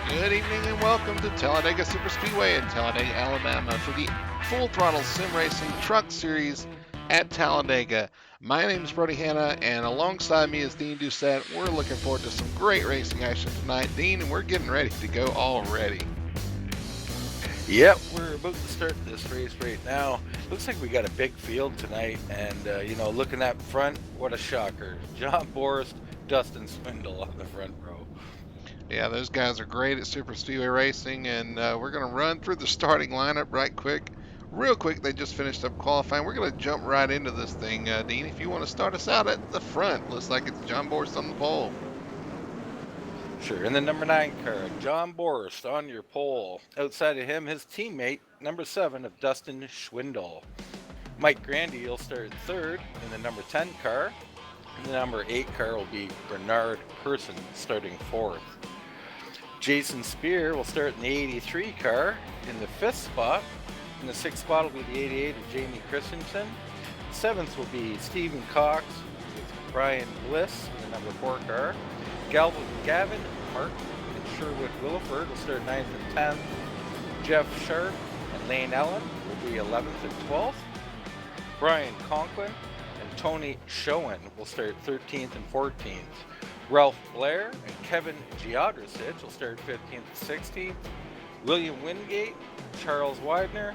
Good evening and welcome to Talladega Superspeedway in Talladega, Alabama for the Full Throttle Sim Racing Truck Series at Talladega. My name is Brody Hanna, and alongside me is Dean Doucette. We're looking forward to some great racing action tonight, Dean, and we're getting ready to go already. Yep, we're about to start this race right now. Looks like we got a big field tonight, and looking up front, what a shocker. John Borst, Dustin Swindle on the front row. Yeah, those guys are great at Superspeedway racing, and we're going to run through the starting lineup real quick. They just finished up qualifying. We're going to jump right into this thing, Dean. If you want to start us out at the front, looks like it's John Borst on the pole. Sure, in the number 9 car, John Borst on your pole. Outside of him, his teammate, number 7 of Dustin Schwindel. Mike Grandy will start third in the number 10 car. And the number 8 car will be Bernard Person starting fourth. Jason Spear will start in the 83 car in the 5th spot. In the 6th spot will be the 88 of Jamie Christensen. 7th will be Stephen Cox with Brian Bliss in the number 4 car. Gavin Martin and Sherwood Williford will start 9th and 10th. Jeff Sharp and Lane Ellen will be 11th and 12th. Brian Conklin and Tony Schoen will start 13th and 14th. Ralph Blair and Kevin Giodricic will start 15th and 16th. William Wingate, Charles Widener,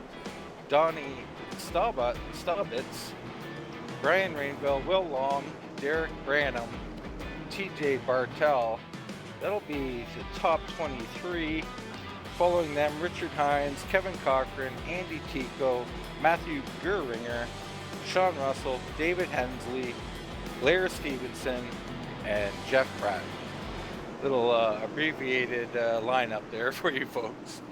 Donnie Staubitz, Brian Rainville, Will Long, Derek Branham, TJ Bartel. That'll be the top 23. Following them, Richard Hines, Kevin Cochran, Andy Tico, Matthew Gurringer, Sean Russell, David Hensley, Blair Stevenson, and Jeff Pratt. Little abbreviated lineup there for you folks.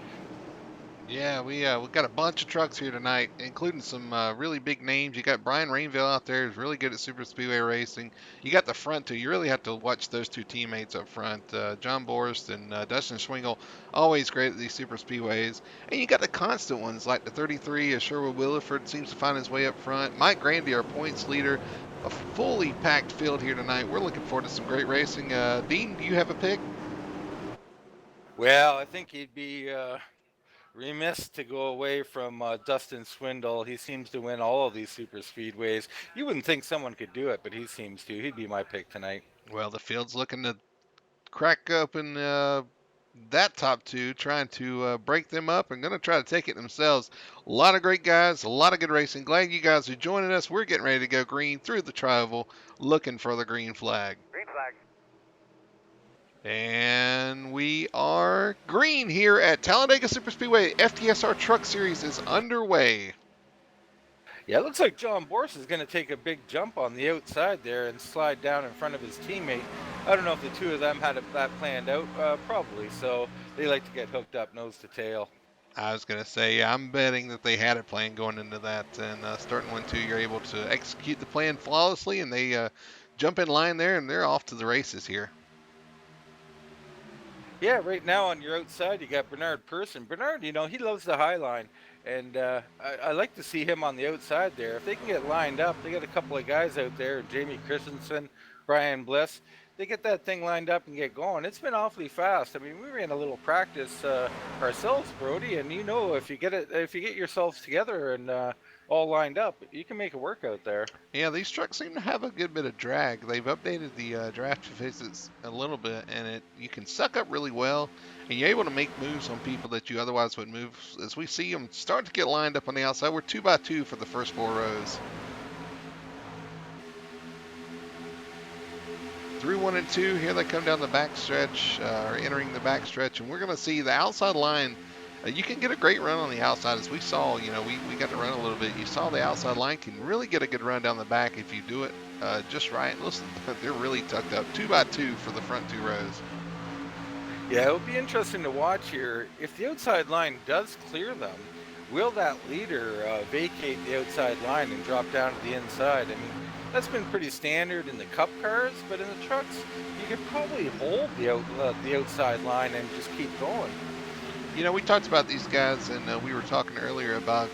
Yeah, we've got a bunch of trucks here tonight, including some really big names. You got Brian Rainville out there, who's really good at Superspeedway racing. You got the front two. You really have to watch those two teammates up front, John Borst and Dustin Schwingle, always great at these Superspeedways. And you got the constant ones like the 33 of Sherwood Williford seems to find his way up front. Mike Grandy, our points leader. A fully packed field here tonight. We're looking forward to some great racing. Dean, do you have a pick? Well, I think he'd be remiss to go away from Dustin Swindle. He seems to win all of these super speedways. You wouldn't think someone could do it, but he seems to. He'd be my pick tonight. Well, the field's looking to crack open that top two, trying to break them up and going to try to take it themselves. A lot of great guys, a lot of good racing. Glad you guys are joining us. We're getting ready to go green through the tri-oval, looking for the green flag. Green flag. And we are green here at Talladega Superspeedway. FTSR Truck Series is underway. Yeah, it looks like John Borst is going to take a big jump on the outside there and slide down in front of his teammate. I don't know if the two of them had that planned out. Probably so. They like to get hooked up nose to tail. I was going to say, yeah, I'm betting that they had a plan going into that. And starting 1-2, you're able to execute the plan flawlessly, and they jump in line there, and they're off to the races here. Yeah, right now on your outside, you got Bernard Person. Bernard, he loves the high line, and I like to see him on the outside there. If they can get lined up, they got a couple of guys out there, Jamie Christensen, Brian Bliss. They get that thing lined up and get going. It's been awfully fast. I mean, we ran a little practice ourselves, Brody, and if you get yourselves together and all lined up, you can make it work out there. Yeah, these trucks seem to have a good bit of drag. They've updated the draft physics a little bit, and you can suck up really well, and you're able to make moves on people that you otherwise wouldn't move. As we see them start to get lined up on the outside, we're 2x2 for the first 4 rows. Through 1 and 2, here they come down the backstretch, or entering the backstretch, and we're going to see the outside line You can get a great run on the outside, as we saw. We got to run a little bit. You saw the outside line can really get a good run down the back if you do it just right. Listen, they're really tucked up, 2x2 for the front two rows. Yeah, it'll be interesting to watch here. If the outside line does clear them, will that leader vacate the outside line and drop down to the inside? I mean, that's been pretty standard in the Cup cars, but in the trucks, you could probably hold the outside line and just keep going. We talked about these guys, and we were talking earlier about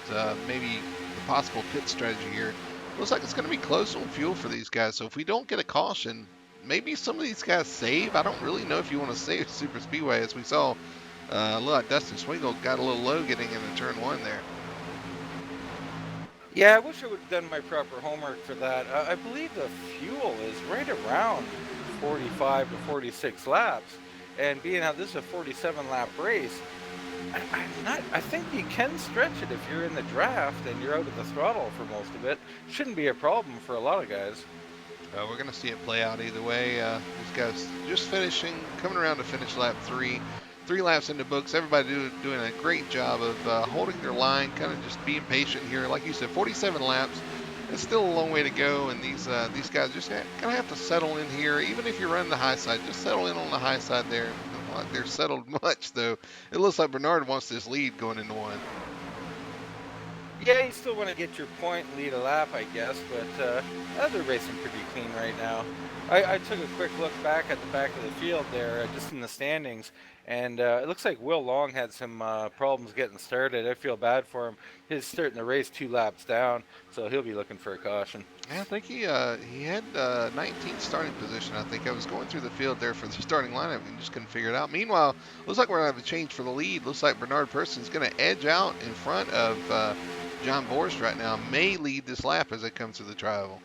maybe the possible pit strategy here. Looks like it's going to be close on fuel for these guys. So if we don't get a caution, maybe some of these guys save. I don't really know if you want to save Super Speedway, as we saw. Look, Dustin Swingle got a little low getting into turn one there. Yeah, I wish I would have done my proper homework for that. I believe the fuel is right around 45 to 46 laps, and being how this is a 47 lap race, I'm not. I think you can stretch it if you're in the draft and you're out of the throttle for most of it. Shouldn't be a problem for a lot of guys. We're going to see it play out either way. These guys just finishing, coming around to finish lap three. 3 laps in the books. Everybody doing a great job of holding their line, kind of just being patient here. Like you said, 47 laps. It's still a long way to go, and these guys just kind of have to settle in here. Even if you're running the high side, just settle in on the high side there. Like they're settled much, though. It looks like Bernard wants this lead going into one. Yeah, you still want to get your point, lead a lap, I guess, but they're racing pretty clean right now. I took a quick look back at the back of the field there, just in the standings, and it looks like Will Long had some problems getting started. I feel bad for him. He's starting the race 2 laps down, so he'll be looking for a caution. Yeah, I think he had 19th starting position. I think I was going through the field there for the starting lineup and just couldn't figure it out. Meanwhile, looks like we're gonna have a change for the lead. Looks like Bernard Person's gonna edge out in front of John Borst right now. May lead this lap as it comes to the trial.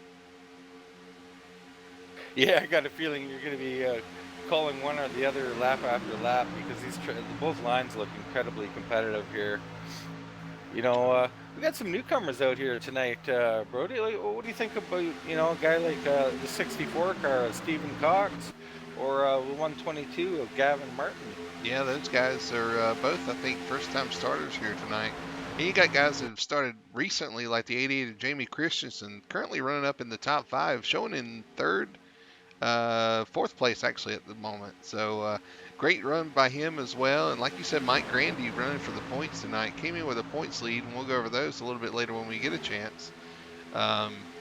Yeah, I got a feeling you're going to be calling one or the other lap after lap because both lines look incredibly competitive here. We got some newcomers out here tonight, Brody. Like, what do you think about a guy like the '64 car, of Stephen Cox, or the 122 of Gavin Martin? Yeah, those guys are both, I think, first-time starters here tonight. And you got guys that have started recently, like the '88 of Jamie Christensen, currently running up in the top five, showing in fourth place actually at the moment. So great run by him as well. And like you said, Mike Grandy running for the points tonight came in with a points lead, and we'll go over those a little bit later when we get a chance.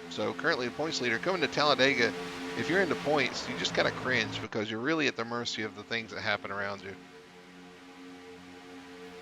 So currently the points leader coming to Talladega. If you're into points, you just gotta cringe because you're really at the mercy of the things that happen around you.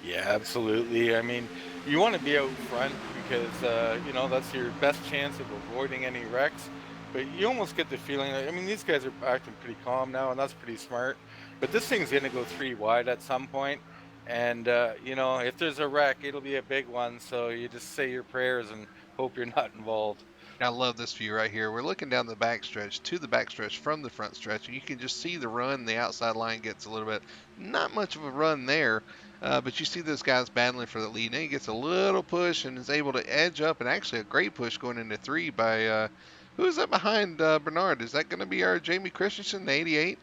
Yeah, absolutely. I mean, you want to be out front because that's your best chance of avoiding any wrecks. But you almost get the feeling that, I mean, these guys are acting pretty calm now, and that's pretty smart. But this thing's going to go 3 wide at some point, and if there's a wreck, it'll be a big one. So you just say your prayers and hope you're not involved. I love this view right here. We're looking down the backstretch to the backstretch from the front stretch, and you can just see the run. The outside line gets a little bit, not much of a run there, but you see this guy's battling for the lead. And he gets a little push and is able to edge up, and actually a great push going into three by who is that behind Bernard? Is that going to be our Jamie Christensen, the '88?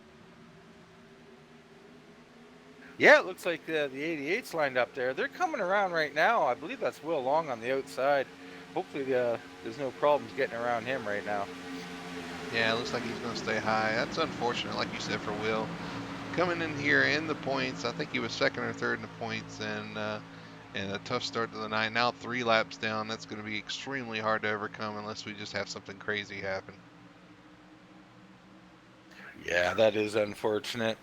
Yeah, it looks like the 88's lined up there. They're coming around right now. I believe that's Will Long on the outside. Hopefully there's no problems getting around him right now. Yeah, it looks like he's going to stay high. That's unfortunate, like you said, for Will. Coming in here in the points, I think he was second or third in the points, and a tough start to the night. Now 3 laps down. That's going to be extremely hard to overcome unless we just have something crazy happen. Yeah, that is unfortunate.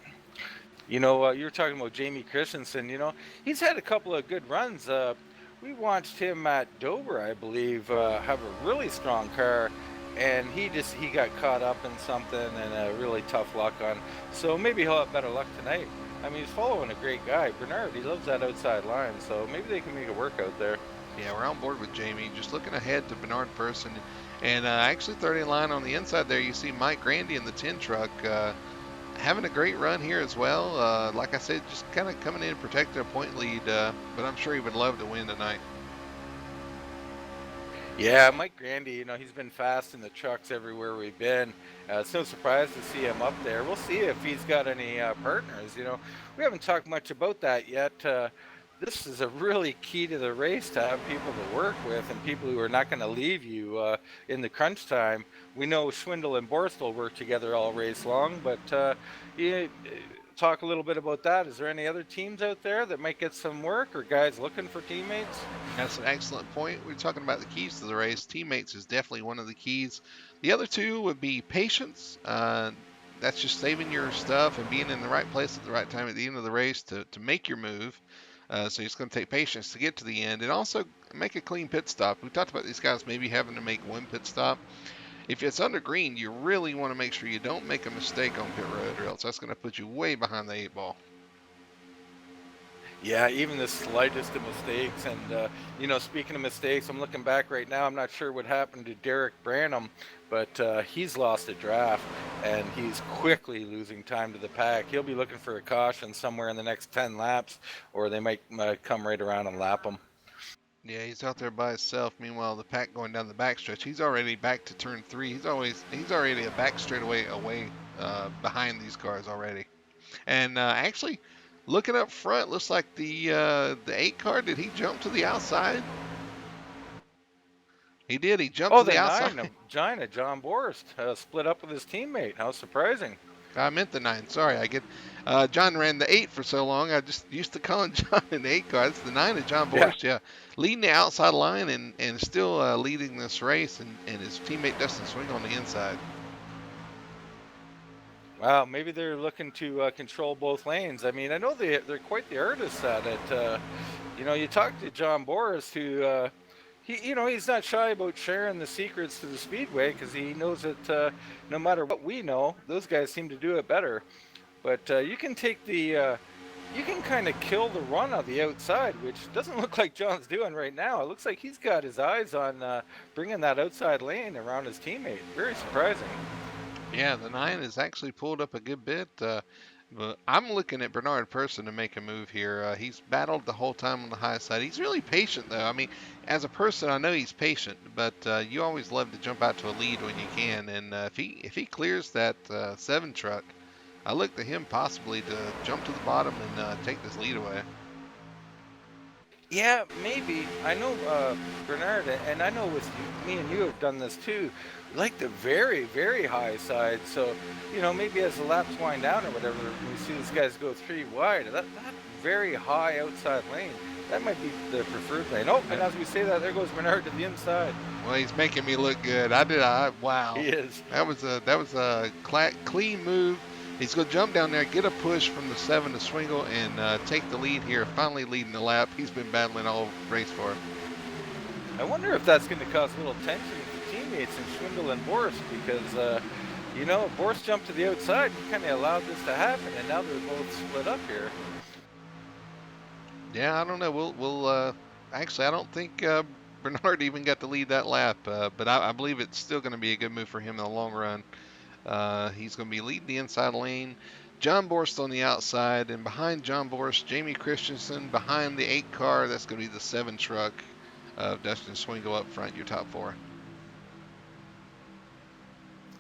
You were talking about Jamie Christensen. He's had a couple of good runs. We watched him at Dover, I believe, have a really strong car, and he got caught up in something and a really tough luck on. So maybe he'll have better luck tonight. I mean, he's following a great guy, Bernard. He loves that outside line, so maybe they can make it work out there. Yeah, we're on board with Jamie. Just looking ahead to Bernard Person, and actually third in line on the inside there, you see Mike Grandy in the 10 truck. Having a great run here as well. Like I said, just kind of coming in protecting a point lead, but I'm sure he would love to win tonight. Yeah, Mike Grandy, he's been fast in the trucks everywhere we've been. It's no surprise to see him up there. We'll see if he's got any partners. We haven't talked much about that yet. this is a really key to the race to have people to work with and people who are not going to leave you in the crunch time. We know Schwindel and Borstel work together all race long, but you talk a little bit about that. Is there any other teams out there that might get some work or guys looking for teammates? That's an excellent point. We're talking about the keys to the race. Teammates is definitely one of the keys. The other two would be patience. That's just saving your stuff and being in the right place at the right time at the end of the race to make your move. So it's going to take patience to get to the end and also make a clean pit stop. We talked about these guys maybe having to make one pit stop. If it's under green, you really want to make sure you don't make a mistake on pit road, or else that's going to put you way behind the eight ball. Yeah, even the slightest of mistakes. And, speaking of mistakes, I'm looking back right now. I'm not sure what happened to Derek Branham, but he's lost a draft and he's quickly losing time to the pack. He'll be looking for a caution somewhere in the next 10 laps, or they might come right around and lap him. Yeah, he's out there by himself. Meanwhile, the pack going down the backstretch. He's already back to turn three. He's already a back straightaway away behind these cars already. And actually, looking up front, looks like the eight car. Did he jump to the outside? He did. He jumped Oh, to the the outside. 9 of Gina, John Borst, split up with his teammate. How surprising. I meant the nine. Sorry, I get. John ran the eight for so long. I just used to calling John an eight car. It's the nine of John Yeah. Borst. Yeah, leading the outside line and still leading this race, and his teammate Dustin Swing on the inside. Well, maybe they're looking to control both lanes. I mean, I know they're quite the artists at it. You talk to John Boris, who he's not shy about sharing the secrets to the speedway because he knows that no matter what we know, those guys seem to do it better. But you can take you can kind of kill the run on the outside, which doesn't look like John's doing right now. It looks like he's got his eyes on bringing that outside lane around his teammate. Very surprising. Yeah, the nine has actually pulled up a good bit. But I'm looking at Bernard Person to make a move here. He's battled the whole time on the high side. He's really patient, though. I mean, as a person, I know he's patient, but you always love to jump out to a lead when you can. And if he clears that seven truck, I look to him possibly to jump to the bottom and take this lead away. Yeah, maybe. I know Bernard, and I know with you, me and you have done this too. We like the very, very high side. So, maybe as the laps wind down or whatever, we see these guys go three wide. That very high outside lane, that might be the preferred lane. Oh, and as we say that, there goes Bernard to the inside. Well, he's making me look good. Wow. He is. That was a clean move. He's going to jump down there, get a push from the seven to Swingle, and take the lead here. Finally leading the lap. He's been battling all race for. I wonder if that's going to cause a little tension with the teammates in Schwindel and Boris because, Boris jumped to the outside and kind of allowed this to happen, and now they're both split up here. Yeah, I don't know. We'll actually, I don't think Bernard even got to lead that lap, but I believe it's still going to be a good move for him in the long run. He's going to be leading the inside lane. John Borst on the outside, and behind John Borst, Jamie Christensen. Behind the 8 car, that's going to be the 7 truck of Dustin Swingle up front, your top 4.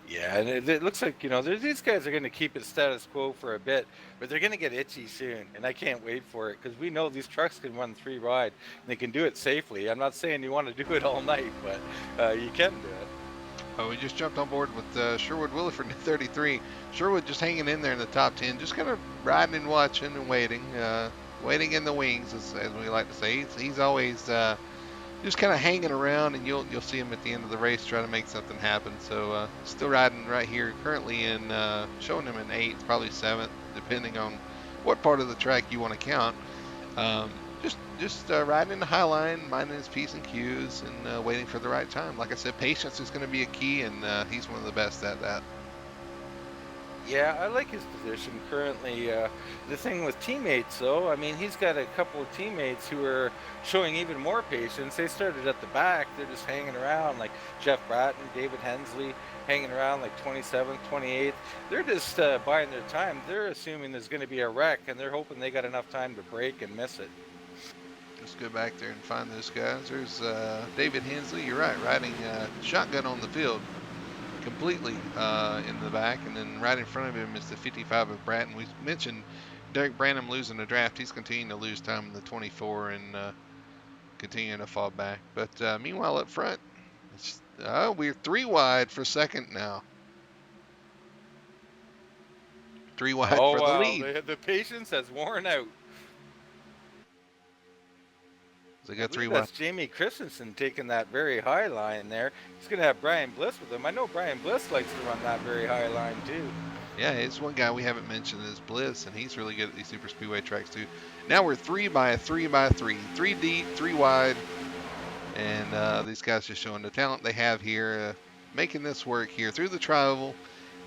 Yeah, and it looks like, these guys are going to keep it status quo for a bit, but they're going to get itchy soon, and I can't wait for it because we know these trucks can run 3 wide, and they can do it safely. I'm not saying you want to do it all night, but you can do it. Oh, we just jumped on board with Sherwood Williford in 33. Sherwood just hanging in there in the top 10, just kind of riding and watching and waiting, waiting in the wings, as we like to say. He's always just kind of hanging around, and you'll see him at the end of the race trying to make something happen. So still riding right here, currently in showing him in 8th, probably 7th, depending on what part of the track you want to count. Just riding in the high line, minding his P's and Q's, and waiting for the right time. Like I said, patience is going to be a key, and he's one of the best at that. Yeah, I like his position currently. The thing with teammates, though, I mean, he's got a couple of teammates who are showing even more patience. They started at the back. They're just hanging around, like Jeff Bratton, David Hensley, hanging around like 27th, 28th. They're just buying their time. They're assuming there's going to be a wreck, and they're hoping they got enough time to brake and miss it. Let's go back there and find those guys. There's David Hensley. You're right, riding shotgun on the field, completely in the back, and then right in front of him is the 55 of Bratton. We mentioned Derek Branham losing the draft. He's continuing to lose time in the 24 and continuing to fall back. But meanwhile, up front, we're 3 wide for second now. 3 wide Oh for the wow, lead. the patience has worn out. They I got three believe wide. that's Jamie Christensen taking that very high line there. He's going to have Brian Bliss with him. I know Brian Bliss likes to run that very high line too. Yeah, it's one guy we haven't mentioned is Bliss, and he's really good at these super speedway tracks too. Now we're 3 by 3 by 3, 3 deep, 3 wide, and these guys just showing the talent they have here, making this work here through the tri-oval.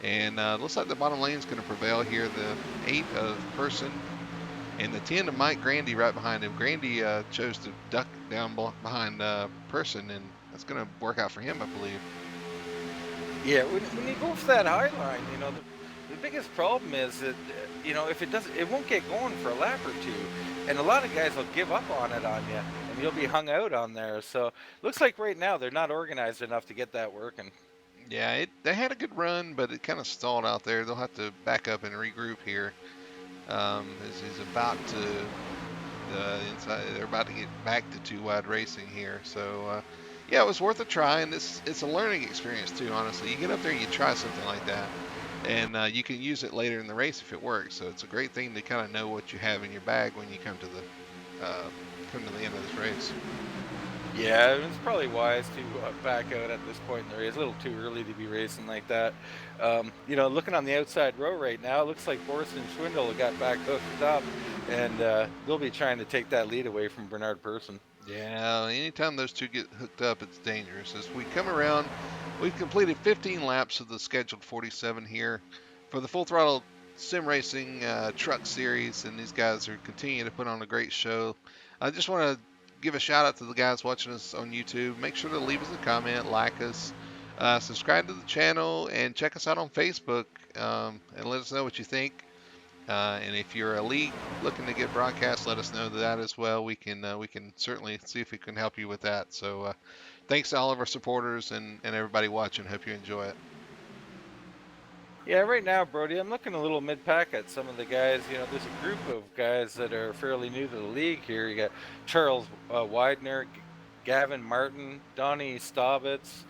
And looks like the bottom lane is going to prevail here. The 8 of Person and the 10 of Mike Grandy right behind him. Grandy chose to duck down behind Person, and that's going to work out for him, I believe. Yeah, when you go for that high line, the biggest problem is that if it doesn't, it won't get going for a lap or two, and a lot of guys will give up on it on you, and you'll be hung out on there. So looks like right now they're not organized enough to get that working. Yeah, they had a good run, but it kind of stalled out there. They'll have to back up and regroup here. As he's about to the inside, they're about to get back to 2 wide racing here. So yeah, it was worth a try, and it's a learning experience too. Honestly, you get up there, you try something like that, and you can use it later in the race if it works. So it's a great thing to kind of know what you have in your bag when you come to the end of this race. Yeah, it's probably wise to back out at this point in the race. A little too early to be racing like that. Looking on the outside row right now, it looks like Boris and Schwindel got back hooked up, and they'll be trying to take that lead away from Bernard Person. Yeah, anytime those two get hooked up, it's dangerous. As we come around, we've completed 15 laps of the scheduled 47 here for the Full Throttle Sim Racing Truck Series, and these guys are continuing to put on a great show. I just want to give a shout out to the guys watching us on YouTube. Make sure to leave us a comment, like us, subscribe to the channel, and check us out on Facebook, and let us know what you think. And if you're a league looking to get broadcast, let us know that as well. We can certainly see if we can help you with that. So thanks to all of our supporters and everybody watching. Hope you enjoy it. Yeah, right now, Brody, I'm looking a little mid-pack at some of the guys. There's a group of guys that are fairly new to the league here. You got Charles Widener, Gavin Martin, Donnie Staubitz,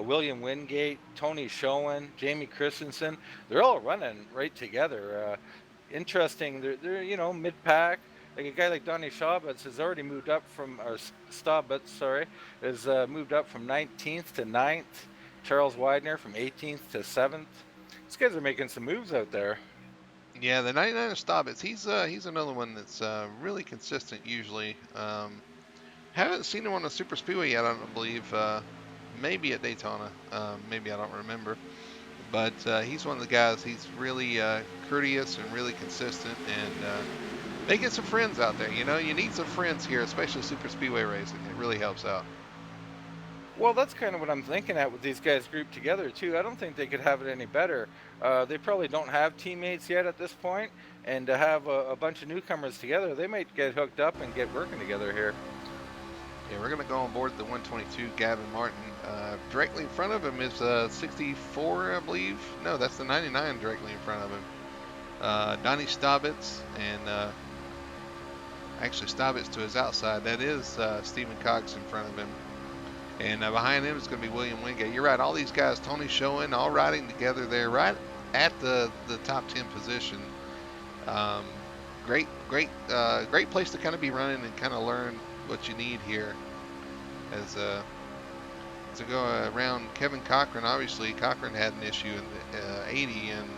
William Wingate, Tony Schoen, Jamie Christensen. They're all running right together. Interesting. They're mid-pack. Like a guy like Donnie Staubitz has already moved up from, or Staubitz, sorry, has moved up from 19th to 9th. Charles Widener from 18th to 7th. These guys are making some moves out there. Yeah, the 99 Staubitz, he's another one that's really consistent usually. Haven't seen him on a super speedway yet. I don't believe. Maybe at Daytona. Maybe I don't remember. But he's one of the guys. He's really courteous and really consistent, and they get some friends out there. You need some friends here, especially super speedway racing. It really helps out. Well, that's kind of what I'm thinking at with these guys grouped together too. I don't think they could have it any better. They probably don't have teammates yet at this point, and to have a bunch of newcomers together, they might get hooked up and get working together here. Yeah, we're going to go on board the 122 Gavin Martin. Directly in front of him is 64, I believe. No, that's the 99 directly in front of him. Donnie Staubitz, and actually Staubitz to his outside. That is Stephen Cox in front of him. And behind him is going to be William Wingate. You're right, all these guys, Tony Schoen, all riding together there right at the top 10 position. Great place to kind of be running and kind of learn what you need here as to go around Kevin Cochran. Obviously, Cochran had an issue in the 80 and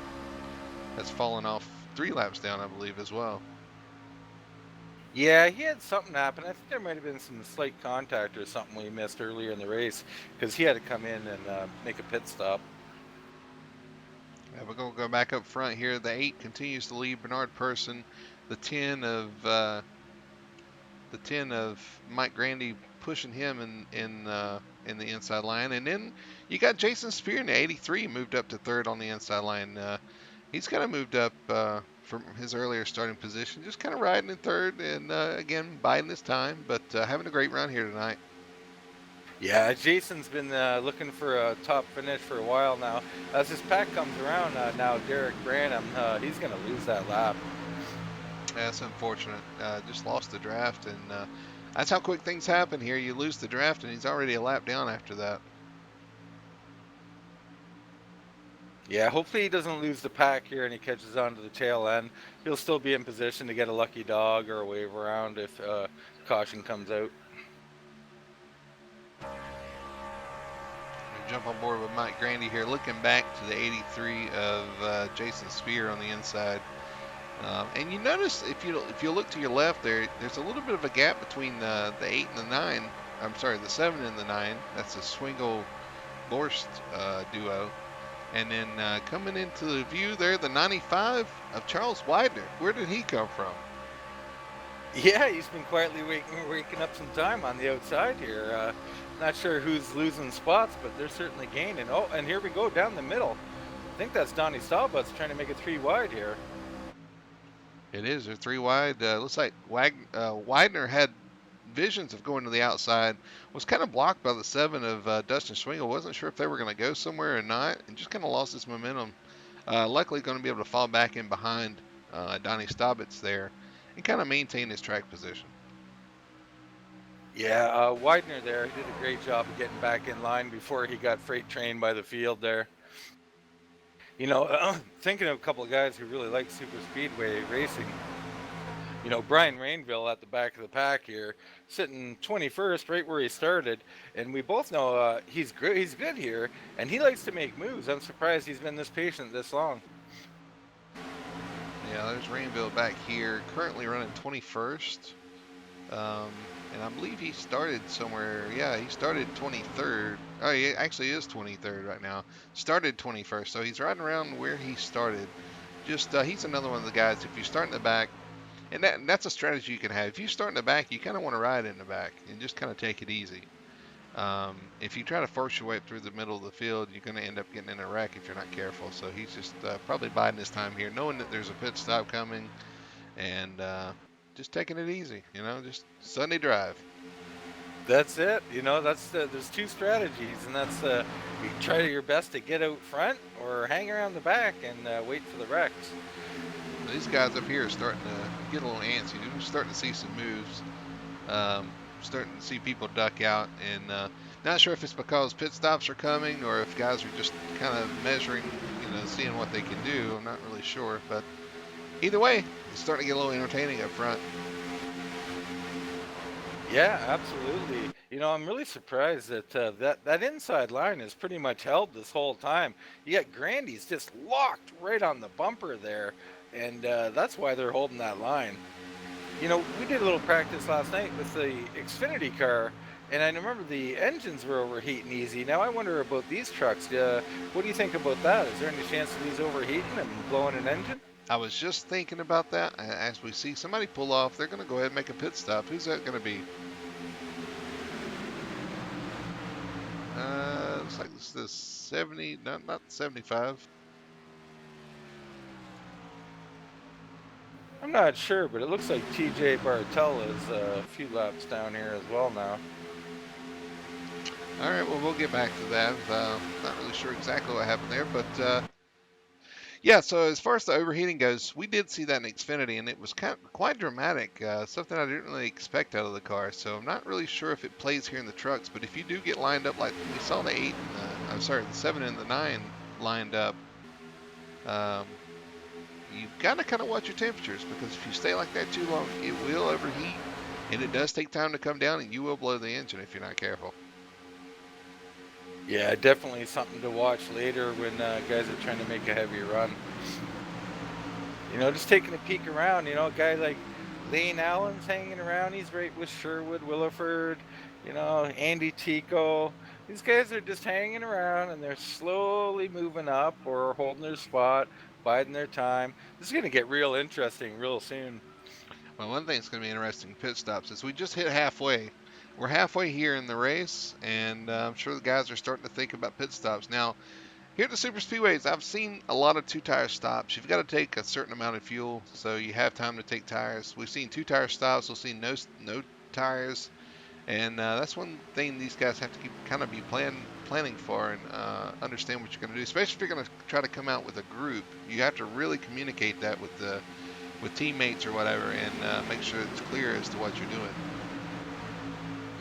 has fallen off 3 laps down, I believe, as well. Yeah, he had something happen. I think there might have been some slight contact or something we missed earlier in the race because he had to come in and make a pit stop. Yeah, we're going to go back up front here. The 8 continues to lead Bernard Person. The 10 of Mike Grandy pushing him in the inside line, and then you got Jason Spear in the 83 moved up to third on the inside line. He's kind of moved up from his earlier starting position, just kind of riding in third and again biding his time, but having a great run here tonight. Yeah, Jason's been looking for a top finish for a while now. As his pack comes around now, Derek Branham, he's going to lose that lap. That's unfortunate. Just lost the draft, and that's how quick things happen here. You lose the draft, and he's already a lap down after that. Yeah, hopefully he doesn't lose the pack here and he catches on to the tail end. He'll still be in position to get a lucky dog or a wave around if caution comes out. We jump on board with Mike Grandy here, looking back to the 83 of Jason Spear on the inside. And you notice if you look to your left there's a little bit of a gap between the 8 and the 9. I'm sorry, the 7 and the 9. That's the Swingle Borst duo. And then coming into the view there, the 95 of Charles Widener. Where did he come from? Yeah, he's been quietly waking up some time on the outside here. Not sure who's losing spots, but they're certainly gaining. Oh, and here we go down the middle. I think that's Donnie Staubutz trying to make it 3 wide here. It is. They're 3 wide. Looks like Widener had visions of going to the outside, was kind of blocked by the 7 of Dustin Swingle. Wasn't sure if they were going to go somewhere or not, and just kind of lost his momentum. Luckily going to be able to fall back in behind Donnie Staubitz there and kind of maintain his track position. Yeah, Widener there, he did a great job of getting back in line before he got freight trained by the field there. You know, thinking of a couple of guys who really like super speedway racing. You know, Brian Rainville at the back of the pack here, sitting 21st, right where he started, and we both know he's good here, and he likes to make moves. I'm surprised he's been this patient this long. Yeah, there's Rainville back here, currently running 21st. And I believe he started somewhere. Yeah, he started 23rd. Oh, he actually is 23rd right now. Started 21st, so he's riding around where he started. Just he's another one of the guys. If you start in the back, and that's a strategy you can have. If you start in the back, you kind of want to ride in the back and just kind of take it easy. If you try to force your way up through the middle of the field, you're going to end up getting in a wreck if you're not careful. So he's just probably biding his time here, knowing that there's a pit stop coming, and just taking it easy. You know, just Sunday drive. That's it. You know, there's 2 strategies, and that's you try your best to get out front or hang around the back and wait for the wrecks. These guys up here are starting to get a little antsy. We're starting to see some moves. Starting to see people duck out, and not sure if it's because pit stops are coming or if guys are just kind of measuring, seeing what they can do. I'm not really sure, but either way, it's starting to get a little entertaining up front. Yeah, absolutely. You know, I'm really surprised that that inside line is pretty much held this whole time. You got Grandy's just locked right on the bumper there, and that's why they're holding that line. You know, we did a little practice last night with the Xfinity car, and I remember the engines were overheating easy. Now I wonder about these trucks. What do you think about that? Is there any chance of these overheating and blowing an engine? I was just thinking about that. As we see somebody pull off, they're going to go ahead and make a pit stop. Who's that going to be? Looks like this is 70, not 75. I'm not sure, but it looks like TJ Bartel is a few laps down here as well now. All right, well, we'll get back to that. Not really sure exactly what happened there, but yeah, so as far as the overheating goes, we did see that in Xfinity, and it was quite dramatic, something I didn't really expect out of the car. So I'm not really sure if it plays here in the trucks, but if you do get lined up like we saw the 8 and the 7 and the 9 lined up, you've got to kind of watch your temperatures, because if you stay like that too long, it will overheat, and it does take time to come down, and you will blow the engine if you're not careful. Yeah, definitely something to watch later when guys are trying to make a heavy run. You know, just taking a peek around, you know, a guy like Lane Allen's hanging around. He's right with Sherwood, Williford, you know, Andy Tico. These guys are just hanging around, and they're slowly moving up or holding their spot, biding their time. This is going to get real interesting real soon. Well, one thing that's going to be interesting pit stops is we just hit halfway. We're halfway here in the race, and I'm sure the guys are starting to think about pit stops. Now, here at the super speedways, I've seen a lot of 2-tire stops. You've got to take a certain amount of fuel, so you have time to take tires. We've seen 2-tire stops. We've seen no tires, and that's one thing these guys have to be planning for and understand what you're going to do. Especially if you're going to try to come out with a group, you have to really communicate that with the with teammates or whatever, and make sure it's clear as to what you're doing.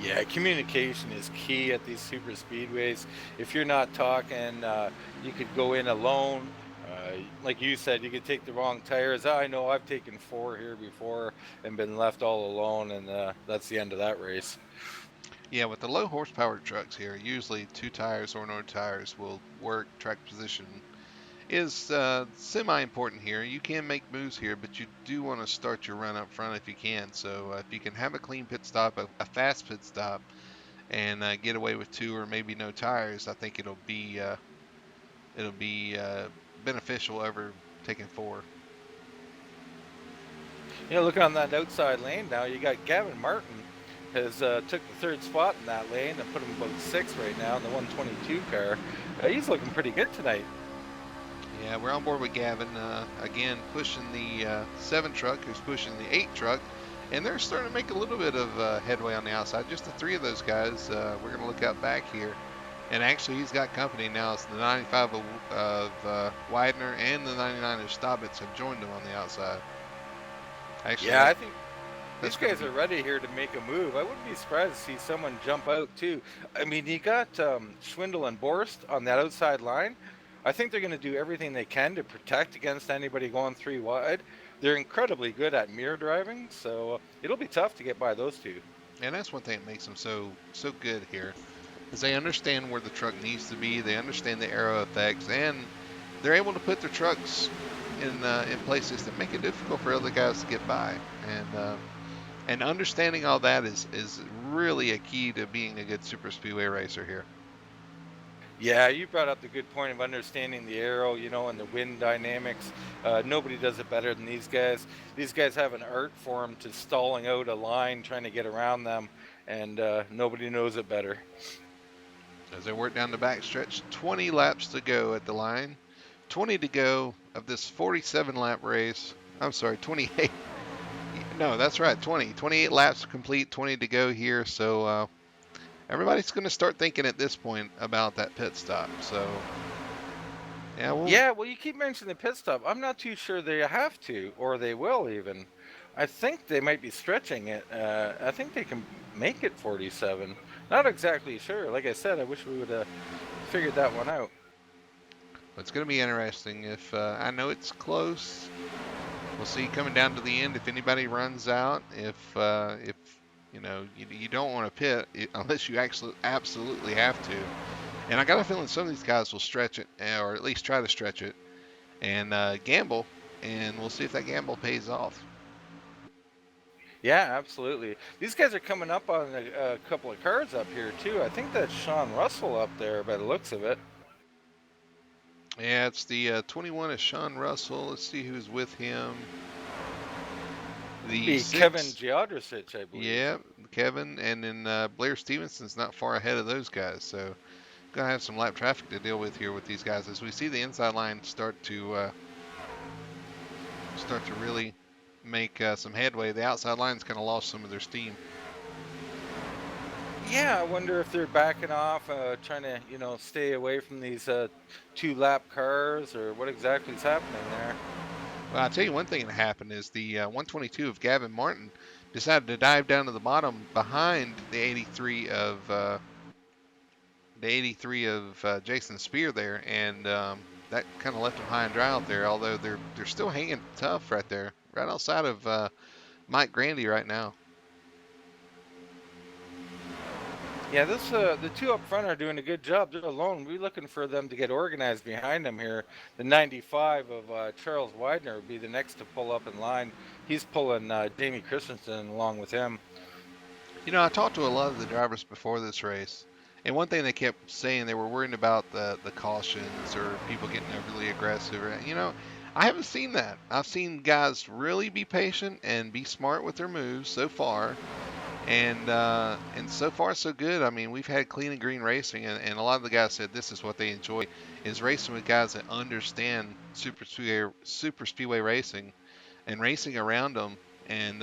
Yeah, communication is key at these super speedways. If you're not talking, you could go in alone. Like you said, you could take the wrong tires. I know I've taken 4 here before and been left all alone, and that's the end of that race. Yeah, with the low horsepower trucks here, usually 2 tires or no tires will work. Track position is semi-important here. You can make moves here, but you do want to start your run up front if you can. So if you can have a clean pit stop, a fast pit stop, and get away with 2 or maybe no tires, I think it'll be beneficial over taking 4. Look on that outside lane now. You got Gavin Martin has took the 3rd spot in that lane and put him about 6th right now in the 122 car. He's looking pretty good tonight. Yeah, we're on board with Gavin again, pushing the 7 truck, who's pushing the 8 truck, and they're starting to make a little bit of headway on the outside. Just the 3 of those guys. We're going to look out back here. And actually, he's got company now. It's the 95 of Widener and the 99 of Staubitz have joined him on the outside. Actually, Yeah, I think that's these going to guys be. are ready here to make a move. I wouldn't be surprised to see someone jump out too. I mean, you got Schwindel and Borst on that outside line. I think they're going to do everything they can to protect against anybody going 3 wide. They're incredibly good at mirror driving, so it'll be tough to get by those 2. And that's one thing that makes them so good here, is they understand where the truck needs to be. They understand the aero effects, and they're able to put their trucks in places that make it difficult for other guys to get by. And understanding all that is really a key to being a good super speedway racer here. Yeah, you brought up the good point of understanding the aero, and the wind dynamics. Nobody does it better than these guys. These guys have an art form to stalling out a line, trying to get around them, and nobody knows it better. As they work down the back stretch, 20 laps to go at the line. 20 to go of this 47 lap race. I'm sorry, 28. No, that's right, 20. 28 laps complete, 20 to go here. So everybody's going to start thinking at this point about that pit stop. So, yeah, Yeah, well, you keep mentioning the pit stop. I'm not too sure they have to, or they will even. I think they might be stretching it. I think they can make it 47. Not exactly sure. Like I said, I wish we would have figured that one out. it's going to be interesting. If I know it's close, we'll see coming down to the end if anybody runs out. If you don't want to pit unless you actually absolutely have to. And I got a feeling some of these guys will stretch it, or at least try to stretch it, and gamble. And we'll see if that gamble pays off. Yeah, absolutely. These guys are coming up on a couple of cars up here too. I think that's Sean Russell up there by the looks of it. Yeah, it's the 21 is Sean Russell. Let's see who's with him. The Be Kevin 6, Giodricic, I believe. yeah, Kevin, and then Blair Stevenson's not far ahead of those guys. So gonna have some lap traffic to deal with here with these guys as we see the inside line start to really make some headway. The outside line's kind of lost some of their steam. Yeah, I wonder if they're backing off, trying to stay away from these 2-lap cars, or what exactly is happening there. Well, I'll tell you one thing that happened is the 122 of Gavin Martin decided to dive down to the bottom behind the 83 of Jason Spear there, and that kind of left him high and dry out there. Although they're still hanging tough right there, right outside of Mike Grandy right now. Yeah, the 2 up front are doing a good job. They're alone. We're looking for them to get organized behind them here. The 95 of Charles Widener would be the next to pull up in line. He's pulling Jamie Christensen along with him. I talked to a lot of the drivers before this race, and one thing they kept saying, they were worried about the cautions or people getting overly aggressive. I haven't seen that. I've seen guys really be patient and be smart with their moves so far. And so far so good. I mean, we've had clean and green racing, and a lot of the guys said this is what they enjoy, is racing with guys that understand super speedway racing and racing around them, and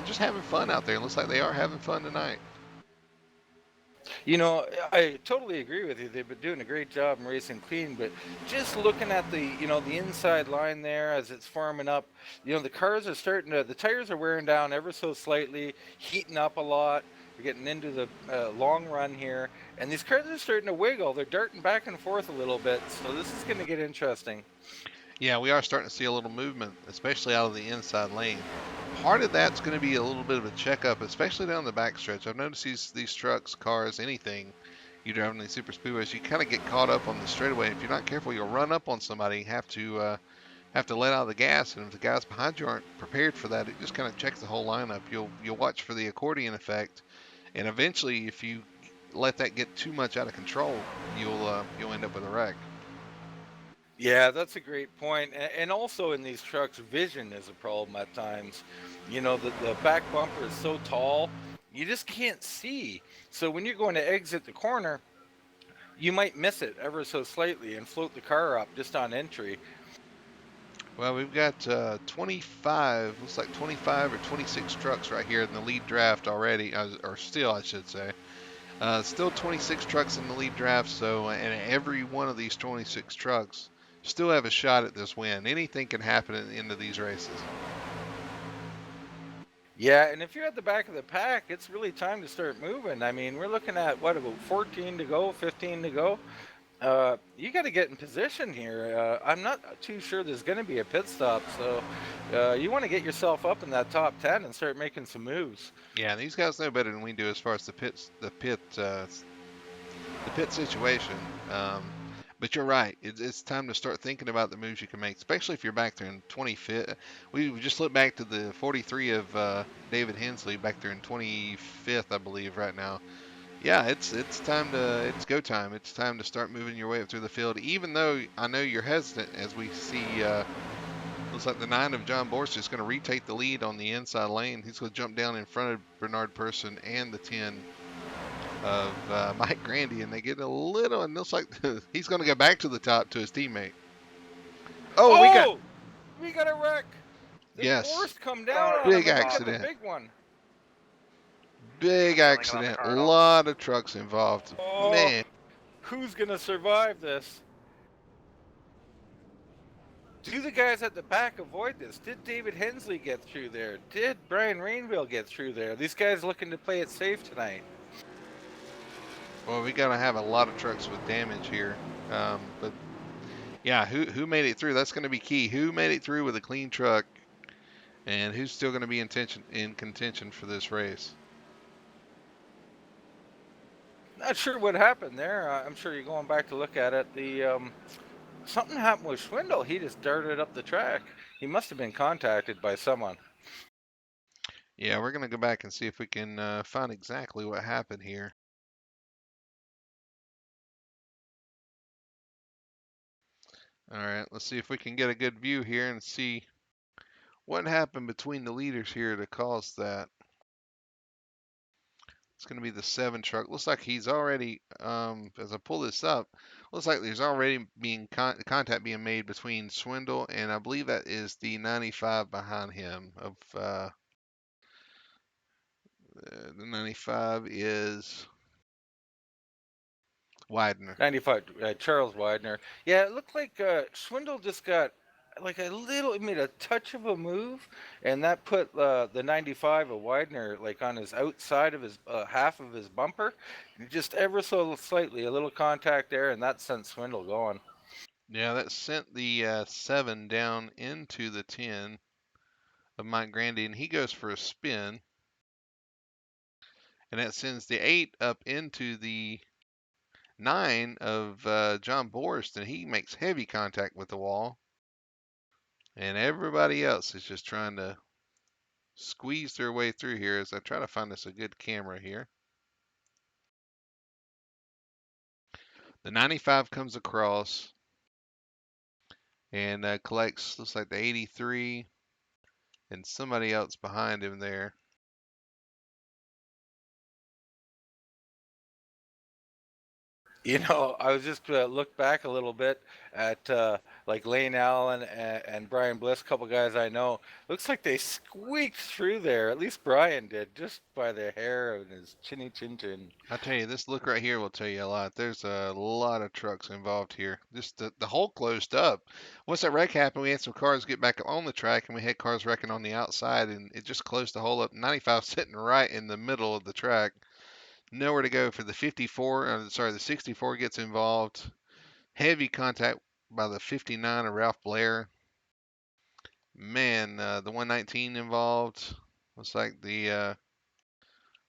just having fun out there. It looks like they are having fun tonight. You know, I totally agree with you. They've been doing a great job in racing clean, but just looking at the inside line there as it's forming up, the cars are the tires are wearing down ever so slightly, heating up a lot. We're getting into the long run here, and these cars are starting to wiggle. They're darting back and forth a little bit, so this is going to get interesting. Yeah, we are starting to see a little movement, especially out of the inside lane. Part of that's going to be a little bit of a checkup, especially down the backstretch. I've noticed these trucks, cars, anything you drive in these super speedways, you kind of get caught up on the straightaway. If you're not careful, you'll run up on somebody, have to let out the gas, and if the guys behind you aren't prepared for that, it just kind of checks the whole lineup. You'll watch for the accordion effect, and eventually, if you let that get too much out of control, you'll end up with a wreck. Yeah, that's a great point. And also in these trucks, vision is a problem at times. The back bumper is so tall, you just can't see. So when you're going to exit the corner, you might miss it ever so slightly and float the car up just on entry. Well, we've got 25, looks like 25 or 26 trucks right here in the lead draft already, or still, I should say. Still 26 trucks in the lead draft, so, and every one of these 26 trucks still have a shot at this win. Anything can happen at the end of these races. Yeah, and if you're at the back of the pack, it's really time to start moving. I mean, we're looking at what, about 14 to go, 15 to go. You got to get in position here. I'm not too sure there's going to be a pit stop, so you want to get yourself up in that top 10 and start making some moves. Yeah, these guys know better than we do as far as the pit situation. But you're right. It's time to start thinking about the moves you can make, especially if you're back there in 25th. We just looked back to the 43 of David Hensley back there in 25th, I believe, right now. Yeah, it's time to it's go time. It's time to start moving your way up through the field. Even though I know you're hesitant, as we see, looks like the 9 of John Borst is going to retake the lead on the inside lane. He's going to jump down in front of Bernard Person and the 10 of Mike Grandy, and they get a little, and looks like he's going to go back to the top to his teammate. Oh, we got, Oh, we got a wreck. Did yes, Borst come down on him big and we got the accident. big one? Big accident. A lot of trucks involved. Oh, Man, who's going to survive this? Do the guys at the back avoid this? Did David Hensley get through there? Did Brian Rainville get through there? These guys looking to play it safe tonight. well, we got to have a lot of trucks with damage here. But yeah, who made it through? That's going to be key. Who made it through with a clean truck, and who's still going to be in contention for this race? Not sure what happened there. I'm sure you're going back to look at it. The something happened with Schwindel. He just darted up the track. He must have been contacted by someone. Yeah, we're going to go back and see if we can find exactly what happened here. All right, let's see if we can get a good view here and see what happened between the leaders here to cause that. It's going to be the 7 truck. Looks like he's already, as I pull this up, looks like there's already being contact being made between Swindle and I believe that is the 95 behind him. The 95 is Widener. 95, Charles Widener. Yeah, it looked like Schwindel just got like he made a touch of a move, and that put the 95 of Widener like on his outside of his half of his bumper, just ever so slightly, a little contact there, and that sent Swindle going. Yeah, that sent the 7 down into the 10 of Mike Grandy, and he goes for a spin. And that sends the 8 up into the 9 of John Borst, and he makes heavy contact with the wall. And everybody else is just trying to squeeze their way through here as I try to find us a good camera here. The 95 comes across and collects, looks like the 83 and somebody else behind him there. I was just look back a little bit at like Lane Allen and Brian Bliss, a couple guys I know. Looks like they squeaked through there. At least Brian did, just by the hair of his chinny chin chin. I tell you, this look right here will tell you a lot. There's a lot of trucks involved here. Just the hole closed up. Once that wreck happened, we had some cars get back on the track, and we had cars wrecking on the outside, and it just closed the hole up. 95 sitting right in the middle of the track. Nowhere to go for the 54. Sorry, the 64 gets involved. Heavy contact by the 59 of Ralph Blair. Man, the 119 involved. Looks like a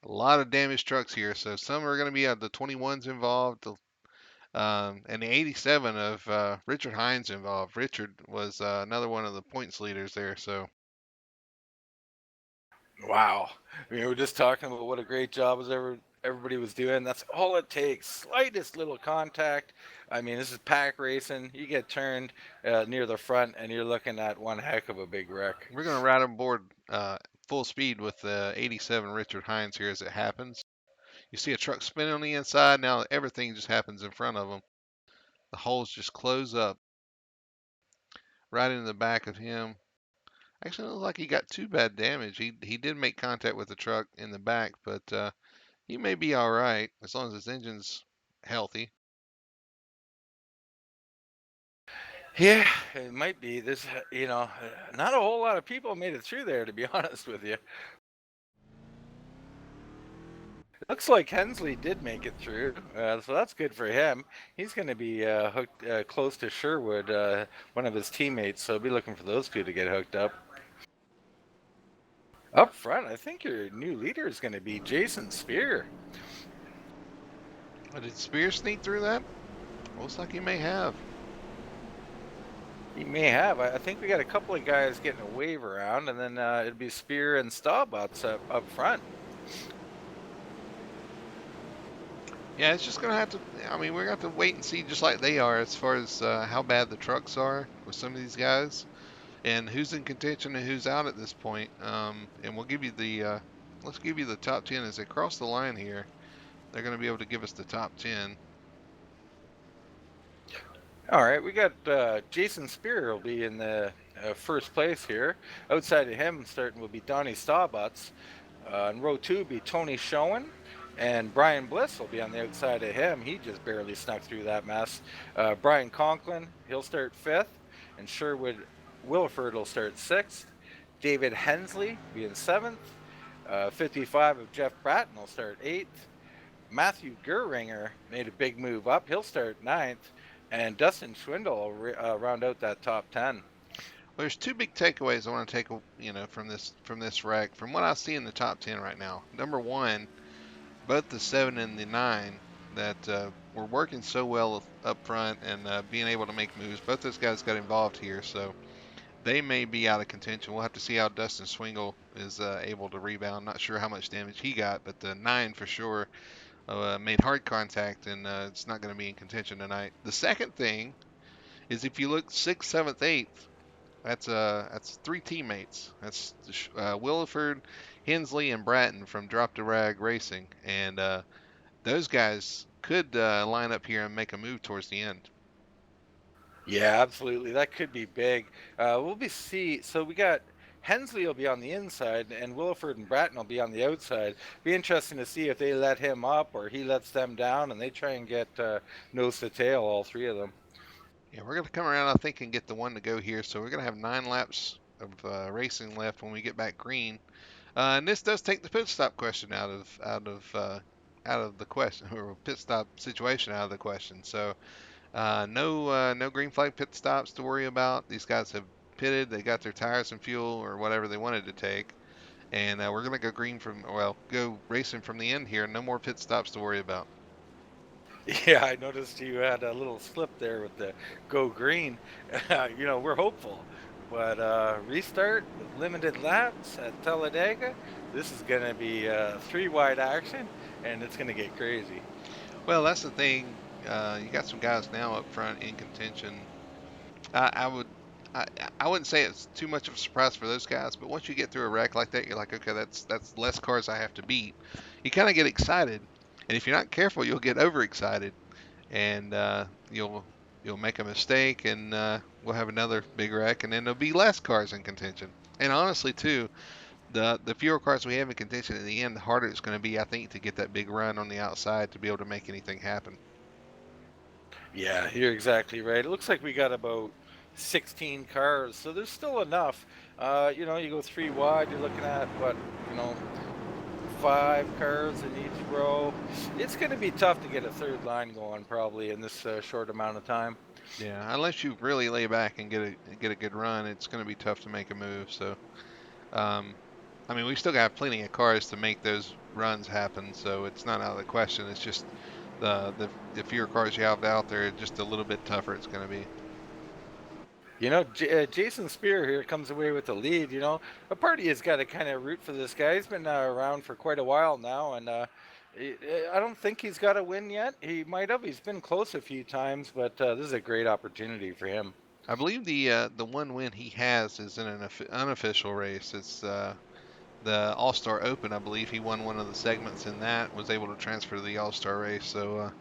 lot of damaged trucks here. So some are going to be the 21s involved, and the 87 of Richard Hines involved. Richard was another one of the points leaders there. So Wow. I mean, we're just talking about what a great job everybody was doing. That's all it takes. Slightest little contact. I mean, this is pack racing. You get turned near the front, and you're looking at one heck of a big wreck. we're going to ride on board full speed with the 87 Richard Hines here as it happens. You see a truck spinning on the inside. Now everything just happens in front of them. The holes just close up right in the back of him. Actually, it looks like he got too bad damage. He did make contact with the truck in the back, but he may be all right as long as his engine's healthy. Yeah, it might be. Not a whole lot of people made it through there, to be honest with you. Looks like Hensley did make it through, so that's good for him. He's going to be hooked close to Sherwood, one of his teammates, so be looking for those two to get hooked up. Up front, I think your new leader is going to be Jason Spear. Did Spears sneak through that? Looks like he may have. He may have. I think we got a couple of guys getting a wave around, and then it'd be Spear and Staubutz up front. Yeah, it's just gonna have to. I mean, we're gonna have to wait and see, just like they are, as far as how bad the trucks are with some of these guys, and who's in contention and who's out at this point. And we'll give you let's give you the top 10 as they cross the line here. They're gonna be able to give us the top 10. All right, we got Jason Spear will be in the first place here. Outside of him, starting will be Donnie Staubutz. In row two, will be Tony Schoen. And Brian Bliss will be on the outside of him. He just barely snuck through that mess. Brian Conklin, he'll start fifth. And Sherwood Williford will start sixth. David Hensley will be in seventh. 55 of Jeff Bratton will start eighth. Matthew Geringer made a big move up. He'll start ninth. And Dustin Schwindel will round out that top 10. Well, there's two big takeaways I want to take, from this wreck. From what I see in the top 10 right now, number one, both the 7 and the 9 that were working so well up front and being able to make moves. Both those guys got involved here, so they may be out of contention. We'll have to see how Dustin Swingle is able to rebound. Not sure how much damage he got, but the 9 for sure made hard contact, and it's not going to be in contention tonight. The second thing is if you look 6th, 7th, 8th, that's three teammates. That's Williford, Hensley, and Bratton from Drop to Rag Racing, and those guys could line up here and make a move towards the end. Yeah, absolutely. That could be big. We'll be see. So we got Hensley will be on the inside, and Williford and Bratton will be on the outside. Be interesting to see if they let him up or he lets them down, and they try and get nose to tail, all three of them. Yeah, we're going to come around, I think, and get the one to go here. So we're going to have 9 laps of racing left when we get back green. And this does take the pit stop question out of the question, or pit stop situation out of the question. So no green flag pit stops to worry about. These guys have pitted. They got their tires and fuel or whatever they wanted to take. And we're going to go racing from the end here. No more pit stops to worry about. Yeah, I noticed you had a little slip there with the go green. We're hopeful. But restart with limited laps at Talladega. This is going to be 3 wide action, and it's going to get crazy. Well, that's the thing. You got some guys now up front in contention. I would. I wouldn't say it's too much of a surprise for those guys, but once you get through a wreck like that, you're like, okay, that's less cars I have to beat. You kind of get excited, and if you're not careful, you'll get overexcited, and you'll make a mistake, and we'll have another big wreck, and then there'll be less cars in contention. And honestly, too, the fewer cars we have in contention in the end, the harder it's going to be, I think, to get that big run on the outside to be able to make anything happen. Yeah, you're exactly right. It looks like we got about 16 cars, so there's still enough. You go three wide, you're looking at what, you know, 5 cars in each row. It's going to be tough to get a third line going probably in this short amount of time. Yeah, unless you really lay back and get a good run, it's going to be tough to make a move. So, um, I mean, we still got plenty of cars to make those runs happen, so it's not out of the question. It's just the fewer cars you have out there, just a little bit tougher it's going to be. Jason Spear here comes away with the lead. A party has got to kind of root for this guy. He's been around for quite a while now, and I don't think he's got a win yet. He might have. He's been close a few times, but this is a great opportunity for him. I believe the one win he has is in an unofficial race. It's the All Star Open. I believe he won one of the segments in that, was able to transfer to the All Star race. So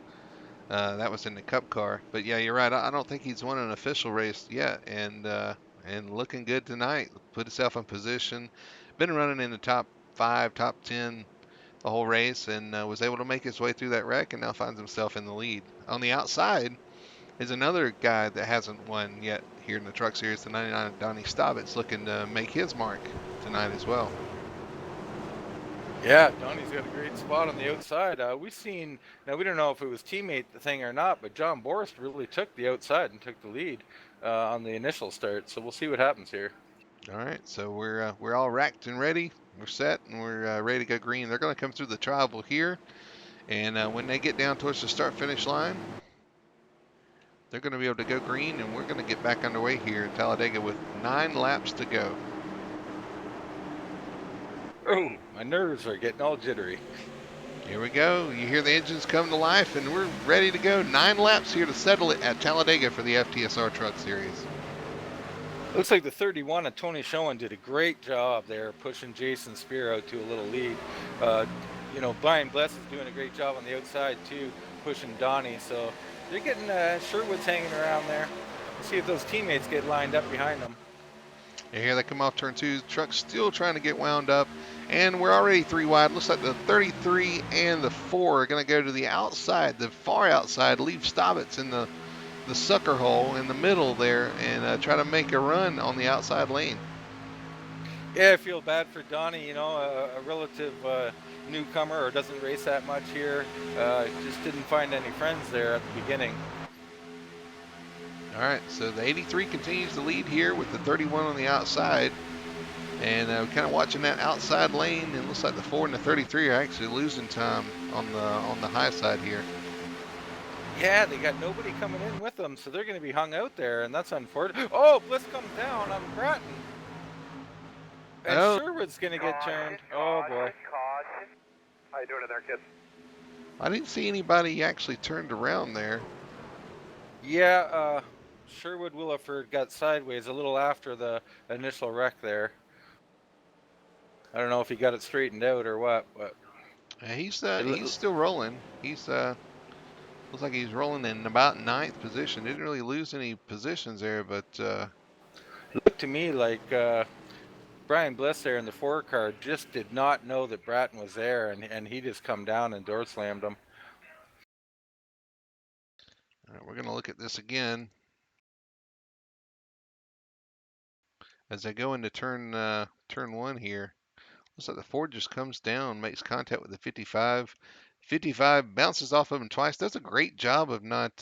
that was in the Cup car. But yeah, you're right. I don't think he's won an official race yet, and looking good tonight. Put himself in position. Been running in the top 5, top 10 the whole race, and was able to make his way through that wreck, and now finds himself in the lead. On the outside is another guy that hasn't won yet here in the Truck Series, the 99 Donnie Stobbits, looking to make his mark tonight as well. Yeah, Donnie's got a great spot on the outside. We've seen, now we don't know if it was teammate the thing or not, but John Borst really took the outside and took the lead on the initial start. So we'll see what happens here. All right, so we're all racked and ready. We're set and we're ready to go green. They're going to come through the tribal here, and when they get down towards the start finish line, they're going to be able to go green, and we're going to get back underway here in Talladega with 9 laps to go. Oh, my nerves are getting all jittery. Here we go. You hear the engines come to life, and we're ready to go. 9 laps here to settle it at Talladega for the FTSR Truck Series. Looks like the 31 of Tony Schoen did a great job there pushing Jason Spear out to a little lead. Brian Bless is doing a great job on the outside too, pushing Donnie. So they're getting Sherwood's hanging around there. Let's see if those teammates get lined up behind them. And here they come off turn 2. The truck's still trying to get wound up, and we're already 3 wide. Looks like the 33 and the 4 are going to go to the outside, the far outside, leave Stobbits in the sucker hole in the middle there, and try to make a run on the outside lane. Yeah, I feel bad for Donnie, a relative newcomer or doesn't race that much here. Just didn't find any friends there at the beginning. All right, so the 83 continues to lead here with the 31 on the outside, and kind of watching that outside lane. It looks like the 4 and the 33 are actually losing time on the high side here. Yeah, they got nobody coming in with them, so they're going to be hung out there, and that's unfortunate. Oh, Bliss comes down on Bratton. And Sherwood's going to get turned. Oh, boy. How you doing in there, kid? I didn't see anybody actually turned around there. Yeah, Sherwood Williford got sideways a little after the initial wreck there. I don't know if he got it straightened out or what, but He's still rolling. He's looks like he's rolling in about 9th position. Didn't really lose any positions there, but looked to me like Brian Bliss there in the 4 car just did not know that Bratton was there, and he just come down and door slammed him. all right, we're going to look at this again as I go into turn 1 here. Looks like the Ford just comes down, makes contact with the 55. 55 bounces off of him twice. Does a great job of not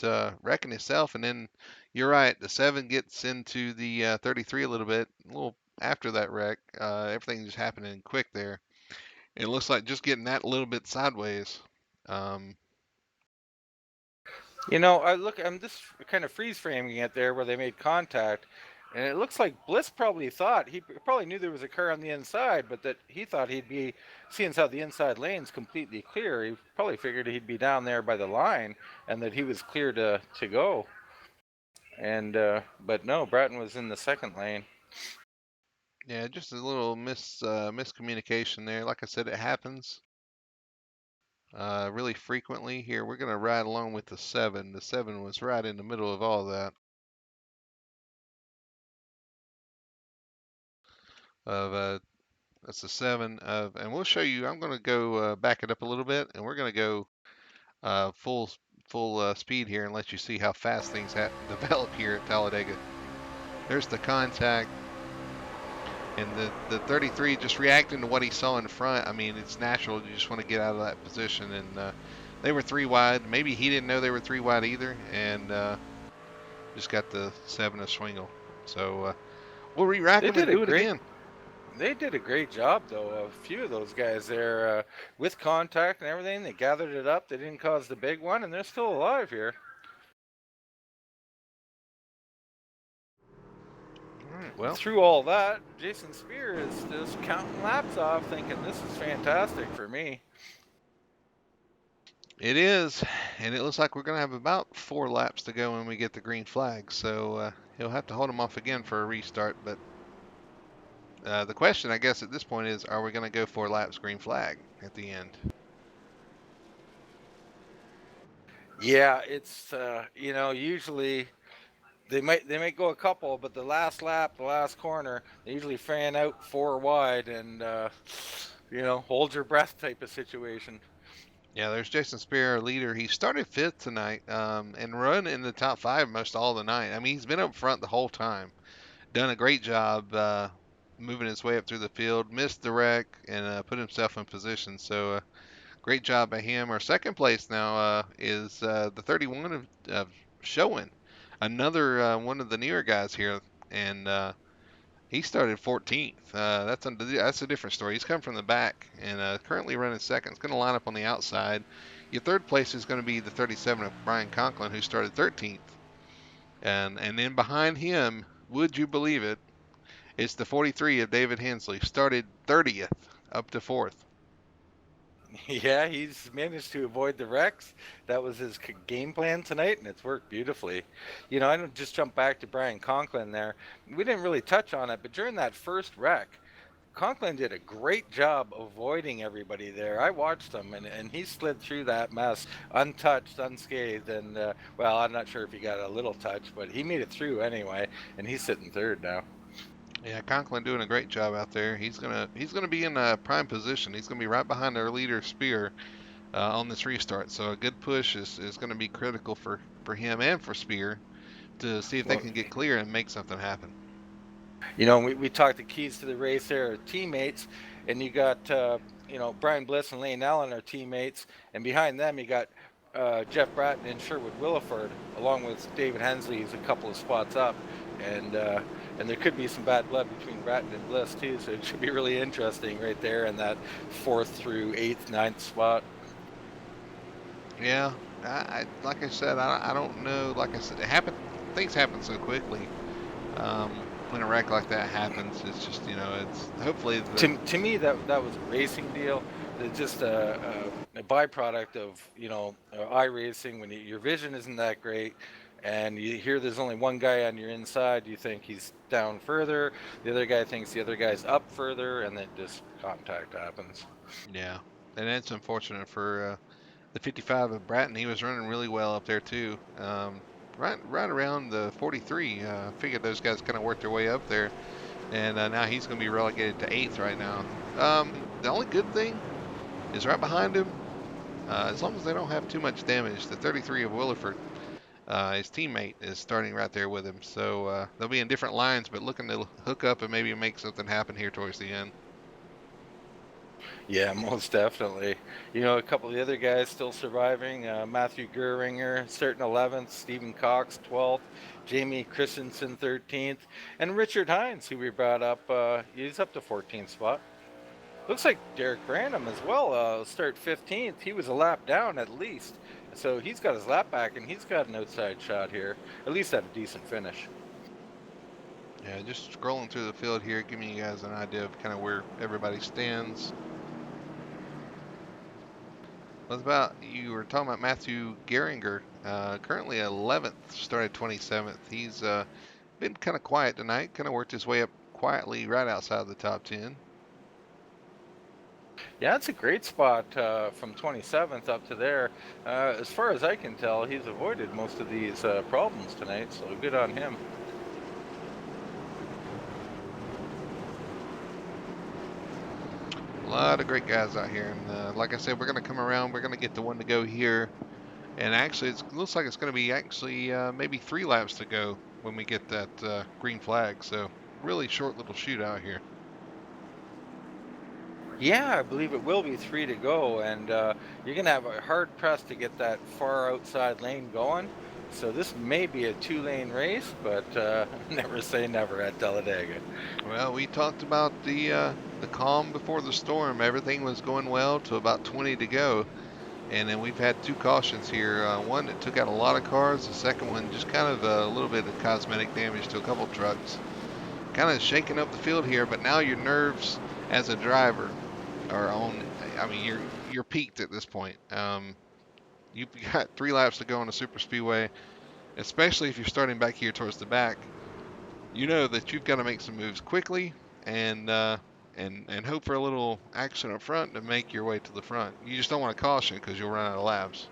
wrecking itself. And then you're right, the 7 gets into the 33 a little after that wreck. Everything just happening quick there. It looks like just getting that a little bit sideways. Um, I'm just kind of freeze framing it there where they made contact, and it looks like Bliss probably thought he probably knew there was a car on the inside, but that he thought he'd be seeing how the inside lane's completely clear. He probably figured he'd be down there by the line and that he was clear to go. And but no, Bratton was in the second lane. yeah, just a little miscommunication there. Like I said, it happens. really frequently. Here, we're going to ride along with the 7. The 7 was right in the middle of all that. That's the 7 of, and we'll show you. I'm going to go back it up a little bit, and we're going to go full speed here and let you see how fast things develop here at Talladega. There's the contact, and the 33 just reacting to what he saw in front. I mean, it's natural. You just want to get out of that position, and they were 3 wide. Maybe he didn't know they were 3 wide either, and just got the 7 of Swingle. So we'll re-rack They them did and a do it great again. They did a great job, though. A few of those guys there, with contact and everything, they gathered it up. They didn't cause the big one, and they're still alive here. All right, well, Through all that, Jason Spear is just counting laps off, thinking this is fantastic for me. it is, and it looks like we're going to have about 4 laps to go when we get the green flag. So he'll have to hold him off again for a restart. But the question, I guess, at this point is, are we going to go 4 laps green flag at the end? Yeah, it's usually they might go a couple, but the last lap, the last corner, they usually fan out 4 wide and hold your breath type of situation. Yeah, there's Jason Spear, our leader. He started 5th tonight and run in the top 5 most all the night. I mean, he's been up front the whole time. Done a great job moving his way up through the field. Missed the wreck and put himself in position. So great job by him. Our second place now is the 31 of Showin, another one of the newer guys here, and he started 14th. That's a different story. He's come from the back and currently running second. It's going to line up on the outside. Your third place is going to be the 37 of Brian Conklin, who started 13th, and then behind him, would you believe it? It's the 43 of David Hensley, started 30th up to 4th. Yeah, he's managed to avoid the wrecks. That was his game plan tonight, and it's worked beautifully. I don't just jump back to Brian Conklin there. We didn't really touch on it, but during that first wreck, Conklin did a great job avoiding everybody there. I watched him, and he slid through that mess untouched, unscathed, and well, I'm not sure if he got a little touch, but he made it through anyway, and he's sitting third now. Yeah, Conklin doing a great job out there. He's gonna be in a prime position. He's gonna be right behind our leader Spear on this restart. So a good push is going to be critical for him and for Spear to see if they Well, can get clear and make something happen. we talked the keys to the race there, teammates, and you got Brian Bliss and Lane Allen are teammates, and behind them you got Jeff Bratton and Sherwood Williford, along with David Hensley, who's a couple of spots up, and there could be some bad blood between Bratton and Bliss too, so it should be really interesting right there in that 4th through 8th, 9th spot. Yeah, like I said, I don't know. Like I said, it happened. Things happen so quickly. Um, when a wreck like that happens, it's just it's hopefully To me, that was a racing deal. It's just a byproduct of iRacing. When your vision isn't that great, and you hear there's only one guy on your inside, you think he's down further. The other guy thinks the other guy's up further, and then just contact happens. yeah, and it's unfortunate for the 55 of Bratton. He was running really well up there too. Right around the 43. Figured those guys kind of worked their way up there, and now he's going to be relegated to 8th right now. The only good thing is right behind him. As long as they don't have too much damage, the 33 of Williford, his teammate, is starting right there with him. So they'll be in different lines, but looking to hook up and maybe make something happen here towards the end. Yeah, most definitely. A couple of the other guys still surviving. Matthew Geringer starting 11th, Stephen Cox 12th, Jamie Christensen 13th, and Richard Hines, who we brought up, he's up to 14th spot. Looks like Derek Random as well, start 15th. He was a lap down at least. So he's got his lap back, and he's got an outside shot here. At least have a decent finish. Yeah, just scrolling through the field here, giving you guys an idea of kind of where everybody stands. What about, you were talking about Matthew Geringer, currently 11th, started 27th. He's been kind of quiet tonight, kind of worked his way up quietly right outside the top 10. Yeah, it's a great spot from 27th up to there. As far as I can tell, he's avoided most of these problems tonight, so good on him. A lot of great guys out here, and like I said, we're going to come around. We're going to get the one to go here, and actually, it looks like it's going to be actually maybe 3 laps to go when we get that green flag. So really short little shootout here. Yeah, I believe it will be 3 to go, and you're going to have a hard press to get that far outside lane going. So this may be a 2-lane race, but never say never at Talladega. Well, we talked about the calm before the storm. Everything was going well to about 20 to go. And then we've had 2 cautions here. One that took out a lot of cars. The second one just kind of a little bit of cosmetic damage to a couple of trucks. Kind of shaking up the field here, but now your nerves as a driver are on. I mean, you're peaked at this point. You've got 3 laps to go on the Superspeedway, especially if you're starting back here towards the back. You know that you've got to make some moves quickly and and hope for a little action up front to make your way to the front. You just don't want to caution because you'll run out of laps.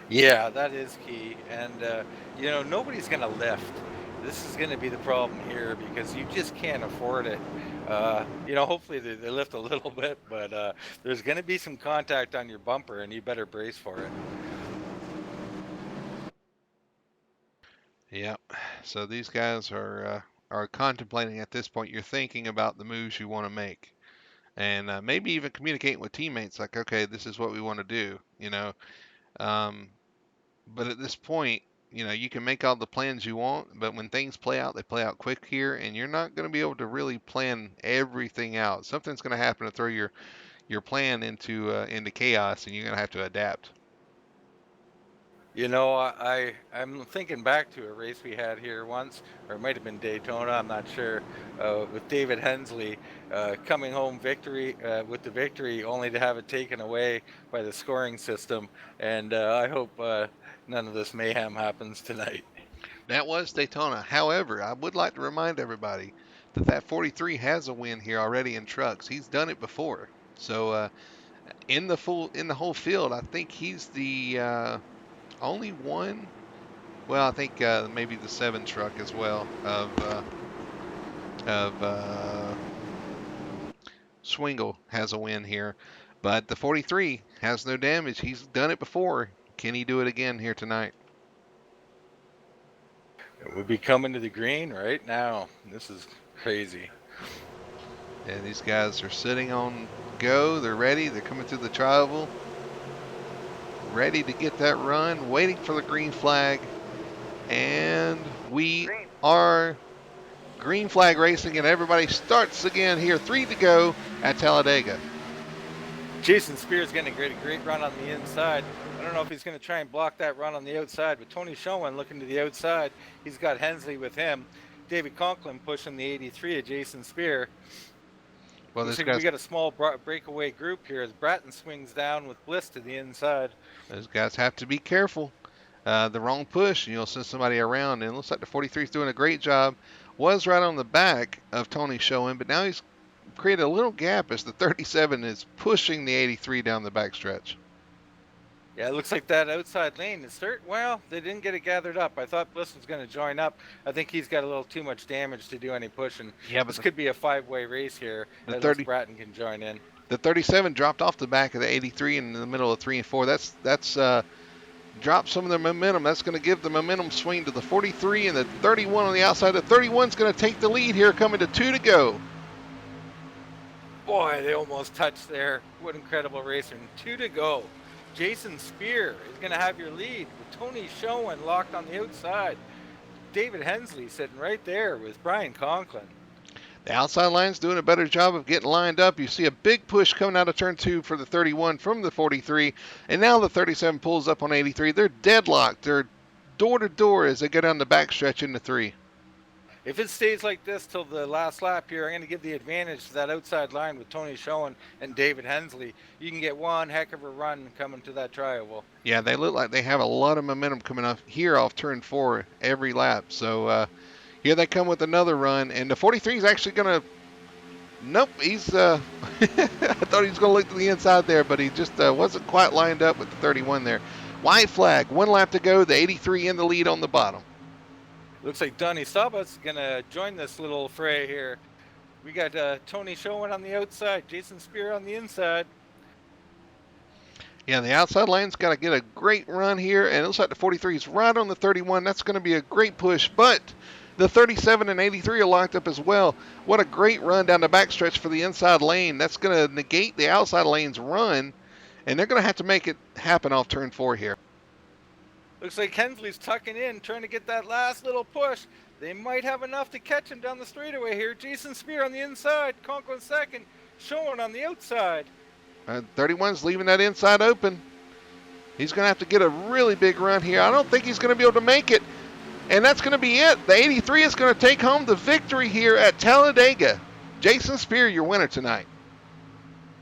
Yeah, that is key. And, nobody's going to lift. This is going to be the problem here because you just can't afford it. Hopefully they lift a little bit, but there's going to be some contact on your bumper and you better brace for it. Yep. So these guys are contemplating at this point. You're thinking about the moves you want to make, and maybe even communicating with teammates like, okay, this is what we want to do. Um, but at this point, you can make all the plans you want, but when things play out, they play out quick here, and you're not going to be able to really plan everything out. Something's going to happen to throw your plan into chaos, and you're going to have to adapt. I'm thinking back to a race we had here once, or it might have been Daytona, I'm not sure, with David Hensley coming home with the victory, only to have it taken away by the scoring system. And I hope none of this mayhem happens tonight. That was Daytona. However, I would like to remind everybody that 43 has a win here already in trucks. He's done it before. So in the whole field, I think he's the only one. Well, I think maybe the 7 truck as well of Swingle has a win here, but the 43 has no damage. He's done it before. Can he do it again here tonight? We'll be coming to the green right now. This is crazy. And these guys are sitting on go. They're ready. They're coming through the tri-oval, ready to get that run, waiting for the green flag. And we are green flag racing, and everybody starts again here. 3 to go at Talladega. Jason Spears getting a great run on the inside. I don't know if he's going to try and block that run on the outside, but Tony Schoen looking to the outside. He's got Hensley with him. David Conklin pushing the 83 of Jason Spear. Well, we got a small breakaway group here as Bratton swings down with Bliss to the inside. Those guys have to be careful. The wrong push, and you'll send somebody around. And it looks like the 43 is doing a great job. Was right on the back of Tony Schoen, but now he's created a little gap as the 37 is pushing the 83 down the backstretch. Yeah, it looks like that outside lane is well, they didn't get it gathered up. I thought Bliss was going to join up. I think he's got a little too much damage to do any pushing. Yeah, but this could be a 5-way race here. The unless Bratton can join in. The 37 dropped off the back of the 83 in the middle of 3 and 4. That's dropped some of the momentum. That's going to give the momentum swing to the 43 and the 31 on the outside. The 31's going to take the lead here, coming to 2 to go. Boy, they almost touched there. What incredible racing. 2 to go. Jason Spear is going to have your lead with Tony Schoen locked on the outside. David Hensley sitting right there with Brian Conklin. The outside line's doing a better job of getting lined up. You see a big push coming out of turn 2 for the 31 from the 43, and now the 37 pulls up on 83. They're deadlocked. They're door to door as they go down the backstretch into 3. If it stays like this till the last lap here, I'm going to give the advantage to that outside line with Tony Schoen and David Hensley. You can get one heck of a run coming to that tri-oval. Yeah, they look like they have a lot of momentum coming up here off turn 4 every lap. So here they come with another run, and the 43 is actually going to Nope, he's. I thought he was going to look to the inside there, but he just wasn't quite lined up with the 31 there. White flag, 1 lap to go. The 83 in the lead on the bottom. Looks like Donnie Staba's gonna join this little fray here. We got Tony Sherwin on the outside, Jason Spear on the inside. Yeah, the outside lane's got to get a great run here, and it looks like the 43 is right on the 31. That's going to be a great push, but the 37 and 83 are locked up as well. What a great run down the backstretch for the inside lane. That's going to negate the outside lane's run, and they're going to have to make it happen off turn 4 here. Looks like Hensley's tucking in, trying to get that last little push. They might have enough to catch him down the straightaway here. Jason Spear on the inside, Conklin second, Sherwin on the outside. 31's leaving that inside open. He's going to have to get a really big run here. I don't think he's going to be able to make it. And that's going to be it. The 83 is going to take home the victory here at Talladega. Jason Spear, your winner tonight.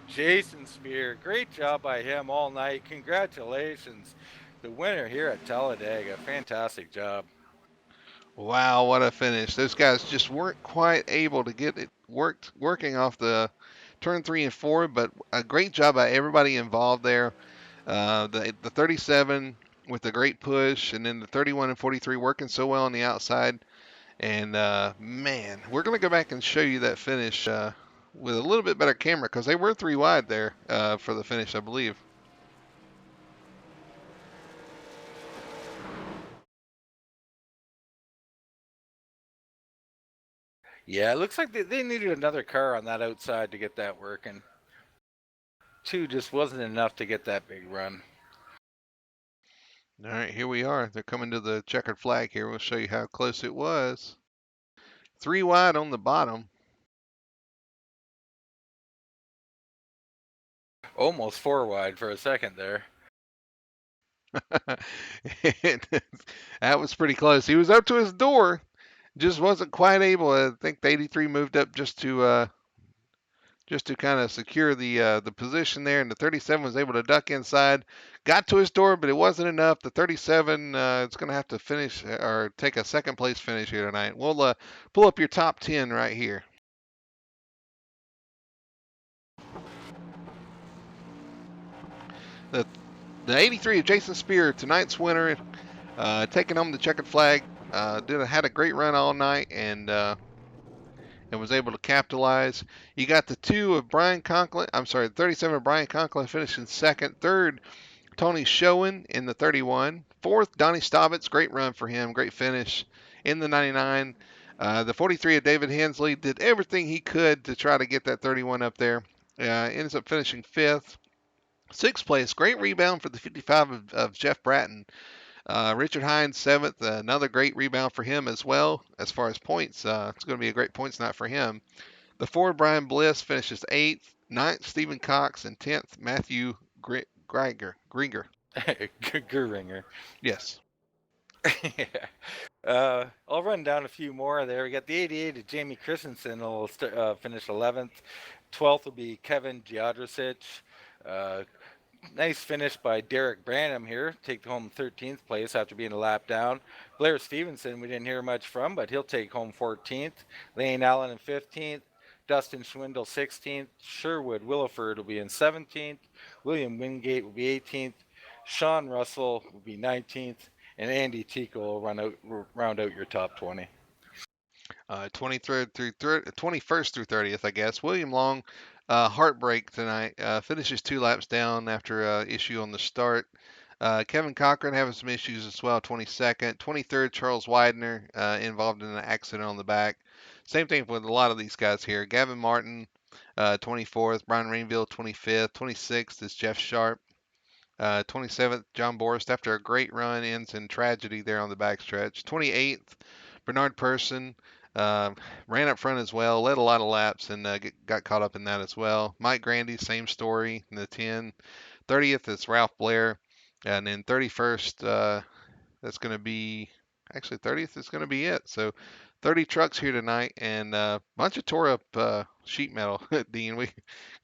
Jason Spear, great job by him all night. Congratulations. The winner here at Talladega. Fantastic job. Wow, what a finish. Those guys just weren't quite able to get it working off the turn 3 and 4, but a great job by everybody involved there. The 37 with a great push, and then the 31 and 43 working so well on the outside. And man, we're going to go back and show you that finish with a little bit better camera because they were 3 wide there for the finish, I believe. Yeah, it looks like they needed another car on that outside to get that working. 2 just wasn't enough to get that big run. All right, here we are. They're coming to the checkered flag here. We'll show you how close it was. 3 wide on the bottom. Almost 4 wide for a second there. That was pretty close. He was up to his door, just wasn't quite able. I think the 83 moved up just to kind of secure the position there, and the 37 was able to duck inside, got to his door, but it wasn't enough. The 37 is going to have to finish or take a second place finish here tonight. We'll pull up your top 10 right here. The 83 of Jason Spear, tonight's winner, taking home the checkered flag. Had a great run all night and was able to capitalize. You got the 2 of Brian Conklin. I'm sorry, the 37 of Brian Conklin finishing second. Third, Tony Sherwin in the 31. Fourth, Donnie Staubitz. Great run for him. Great finish in the 99. The 43 of David Hensley did everything he could to try to get that 31 up there. Ends up finishing fifth. Sixth place, great rebound for the 55 of Jeff Bratton. Richard Hines, seventh, another great rebound for him as well. As far as points, it's going to be a great points night for him. The 4, Brian Bliss, finishes eighth. Ninth, Stephen Cox, and 10th, Matthew Grieger. Geringer. Yes. I'll run down a few more there. We got the 88 of Jamie Christensen will finish 11th. 12th will be Kevin Giadrasic. Nice finish by Derek Branham here. Take home 13th place after being a lap down. Blair Stevenson, we didn't hear much from, but he'll take home 14th. Lane Allen in 15th. Dustin Schwindel 16th. Sherwood Williford will be in 17th. William Wingate will be 18th. Sean Russell will be 19th. And Andy Tico will round out your top 20. 23rd through 21st through 30th, I guess. William Long, heartbreak tonight. Finishes 2 laps down after issue on the start. Kevin Cochran having some issues as well. 22nd. 23rd, Charles Widener involved in an accident on the back. Same thing with a lot of these guys here. Gavin Martin, 24th. Brian Rainville, 25th. 26th is Jeff Sharp. 27th, John Borst, after a great run, ends in tragedy there on the backstretch. 28th, Bernard Person ran up front as well, led a lot of laps, and got caught up in that as well. Mike Grandy, same story in the 10. 30th is Ralph Blair. And then 31st, that's going to be, actually 30th is going to be it. So 30 trucks here tonight and a bunch of tore up sheet metal, Dean. We're going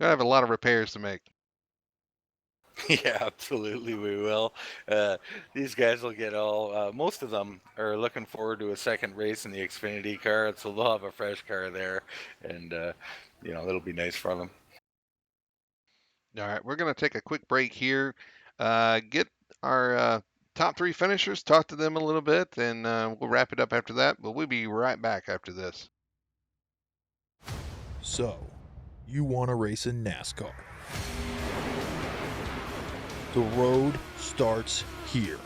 to have a lot of repairs to make. Yeah, absolutely, we will. These guys will get all. Most of them are looking forward to a second race in the Xfinity car, so they'll have a fresh car there, and That'll be nice for them. All right, we're going to take a quick break here. Get our top three finishers, talk to them a little bit, and we'll wrap it up after that. But we'll be right back after this. So, you want to race in NASCAR? The road starts here.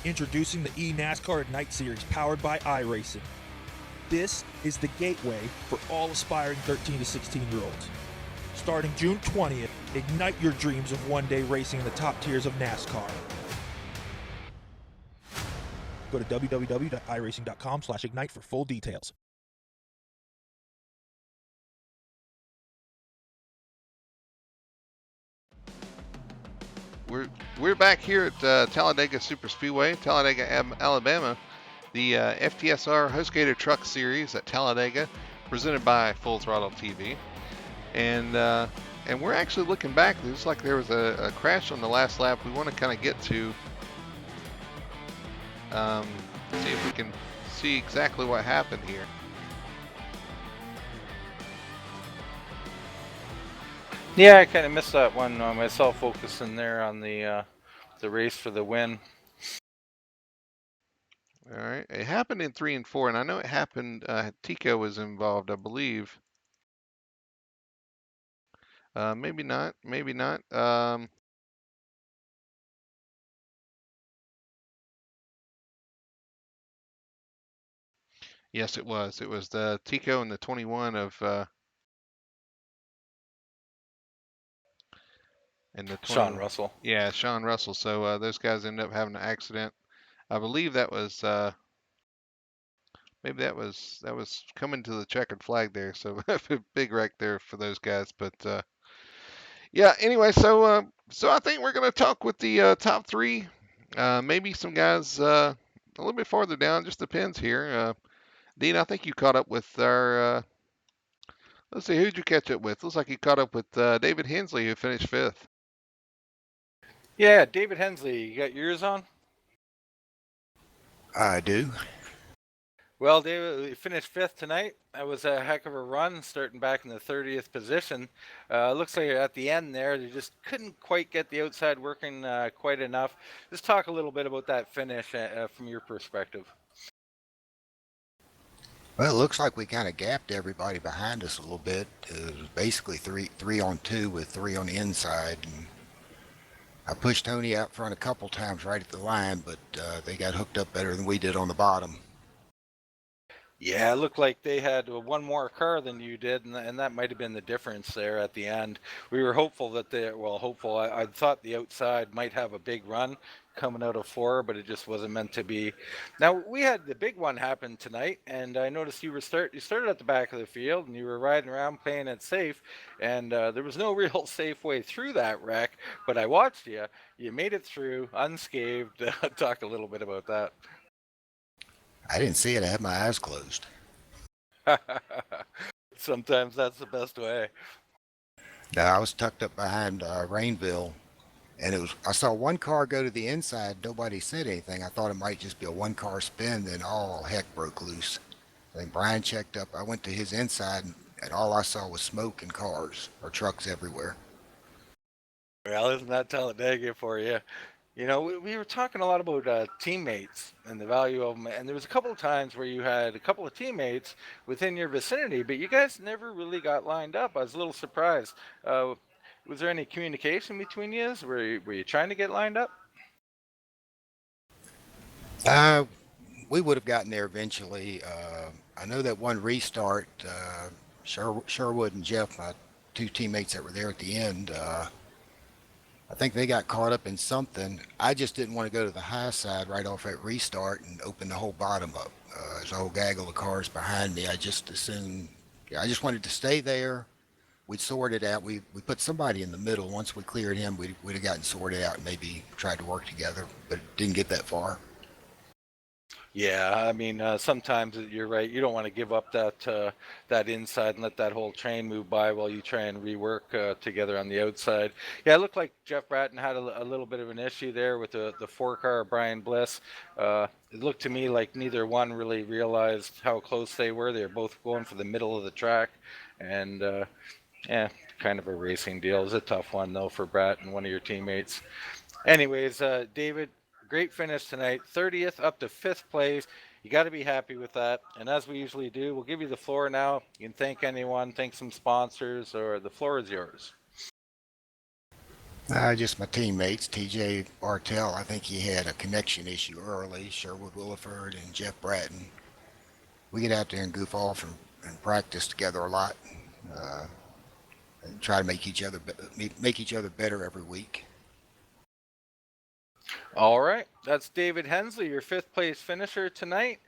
Introducing the eNASCAR Ignite Series powered by iRacing. This is the gateway for all aspiring 13 to 16-year-olds. Starting June 20th, ignite your dreams of one day racing in the top tiers of NASCAR. Go to www.iracing.com/ignite for full details. We're back here at Talladega Superspeedway, Talladega, Alabama. The FTSR Truck Series at Talladega, presented by Full Throttle TV, and we're actually looking back. It looks like there was a crash on the last lap. We want to kind of get to see if we can see exactly what happened here. Yeah, I kind of missed that one myself, focusing there on the race for the win. All right, it happened in 3 and 4, and I know it happened. Tico was involved, I believe. Maybe not. Maybe not. Yes, it was. It was the Tico and the 21 of and the Sean 21. Russell. Yeah, Sean Russell. So those guys ended up having an accident. I believe that was maybe that was coming to the checkered flag there. So big wreck there for those guys. But yeah. Anyway, so I think we're gonna talk with the top three. Maybe some guys a little bit farther down. Just depends here. Dean, I think you caught up with our. Let's see, who'd you catch up with? Looks like you caught up with David Hensley, who finished fifth. Yeah, David Hensley, you got yours on? I do. Well, David, we finished fifth tonight. That was a heck of a run, starting back in the 30th position. Looks like at the end there, they just couldn't quite get the outside working quite enough. Just talk a little bit about that finish from your perspective. Well, it looks like we kind of gapped everybody behind us a little bit. It was basically three on two with three on the inside. And I pushed Tony out front a couple times right at the line, but they got hooked up better than we did on the bottom. Yeah, it looked like they had one more car than you did, and that might have been the difference there at the end. We were hopeful that hopeful. I thought the outside might have a big run coming out of four, but it just wasn't meant to be. Now we had the big one happen tonight, and I noticed you started at the back of the field, and you were riding around playing it safe, and there was no real safe way through that wreck. But I watched you. You made it through unscathed. Talk a little bit about that. I didn't see it. I had my eyes closed. Sometimes that's the best way. Now, I was tucked up behind Rainville, and I saw one car go to the inside. Nobody said anything. I thought it might just be a one-car spin. Then all heck broke loose. I think Brian checked up. I went to his inside, and all I saw was smoke and cars or trucks everywhere. Well, isn't that Talladega for you? We were talking a lot about teammates and the value of them, and there was a couple of times where you had a couple of teammates within your vicinity, but you guys never really got lined up. I was a little surprised. Was there any communication between you? Were you trying to get lined up? Uh, we would have gotten there eventually. I know that one restart, Sherwood and Jeff, my two teammates that were there at the end, I think they got caught up in something. I just didn't want to go to the high side right off that restart and open the whole bottom up. There's a whole gaggle of cars behind me. I just assumed, yeah, I just wanted to stay there. We'd sort it out. We put somebody in the middle. Once we cleared him, we'd have gotten sorted out and maybe tried to work together, but it didn't get that far. Yeah, I mean, sometimes you're right. You don't want to give up that inside and let that whole train move by while you try and rework together on the outside. Yeah, it looked like Jeff Bratton had a little bit of an issue there with the four car of Brian Bliss. It looked to me like neither one really realized how close they were. They were both going for the middle of the track, and yeah, kind of a racing deal. It was a tough one though for Bratton, one of your teammates. Anyways, David, great finish tonight. 30th up to 5th place. You got to be happy with that. And as we usually do, we'll give you the floor now. You can thank anyone, thank some sponsors, or the floor is yours. Just my teammates, TJ Bartell. I think he had a connection issue early. Sherwood Williford and Jeff Bratton. We get out there and goof off and practice together a lot, uh, and try to make each other better every week. All right. That's David Hensley, your 5th place finisher tonight.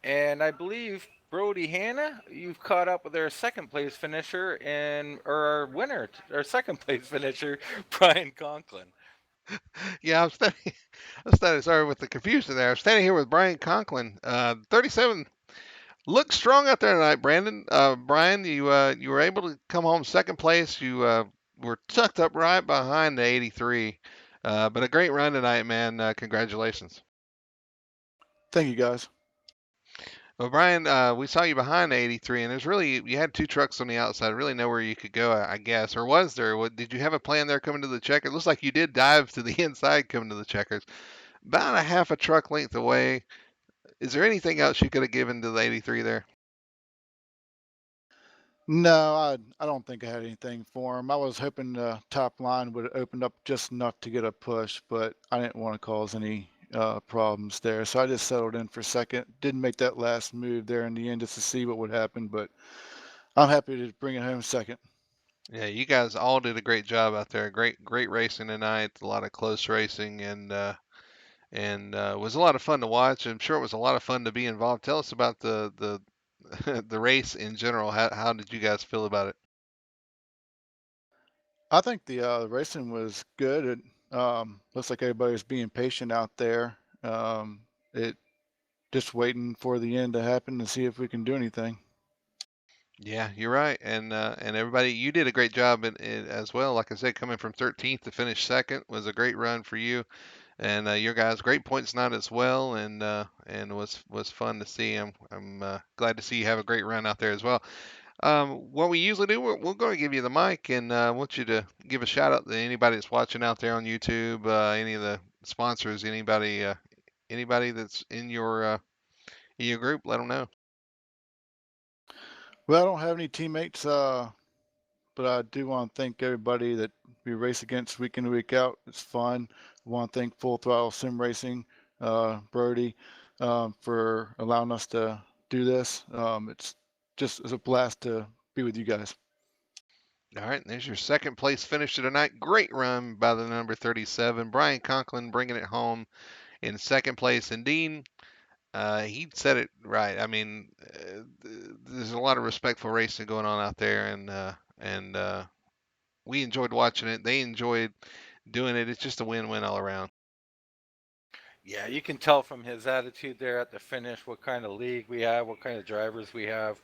And I believe Brody Hanna, you've caught up with our 2nd place finisher or our winner, our 2nd place finisher, Brian Conklin. Yeah, I'm standing. I'm standing. Sorry with the confusion there. I'm standing here with Brian Conklin. 37 looked strong out there tonight, Brandon. Brian, you were able to come home second place. You were tucked up right behind the 83. But a great run tonight, man. Congratulations. Thank you, guys. Well, Brian, we saw you behind the 83, and there's really you had two trucks on the outside. Really nowhere you could go, I guess, or was there? Did you have a plan there coming to the checker? It looks like you did dive to the inside coming to the checkers, about a half a truck length away. Is there anything else you could have given to the 83 there? No, I don't think I had anything for him. I was hoping the top line would have opened up just enough to get a push, but I didn't want to cause any problems there. So I just settled in for second. Didn't make that last move there in the end just to see what would happen, but I'm happy to bring it home second. Yeah, you guys all did a great job out there. Great racing tonight. A lot of close racing, and was a lot of fun to watch. I'm sure it was a lot of fun to be involved. Tell us about the the race in general. How did you guys feel about it? I think the racing was good. It looks like everybody's being patient out there. It just waiting for the end to happen to see if we can do anything. Yeah, you're right, and everybody, you did a great job as well. Like I said, coming from 13th to finish second was a great run for you, and your guys, great points tonight as well, and was fun to see. I'm glad to see you have a great run out there as well. What we usually do, we're going to give you the mic, and I want you to give a shout out to anybody that's watching out there on YouTube, any of the sponsors, anybody that's in your group. Let them know. Well, I don't have any teammates, but I do want to thank everybody that we race against week in and week out. It's fun. I want to thank Full Throttle Sim Racing, Brody, for allowing us to do this. It's a blast to be with you guys. All right, there's your second place finish of the night. Great run by the number 37, Brian Conklin, bringing it home in second place. And Dean, he said it right. I mean, there's a lot of respectful racing going on out there, and we enjoyed watching it. They enjoyed doing it. It's just a win-win all around. Yeah, you can tell from his attitude there at the finish what kind of league we have, what kind of drivers we have.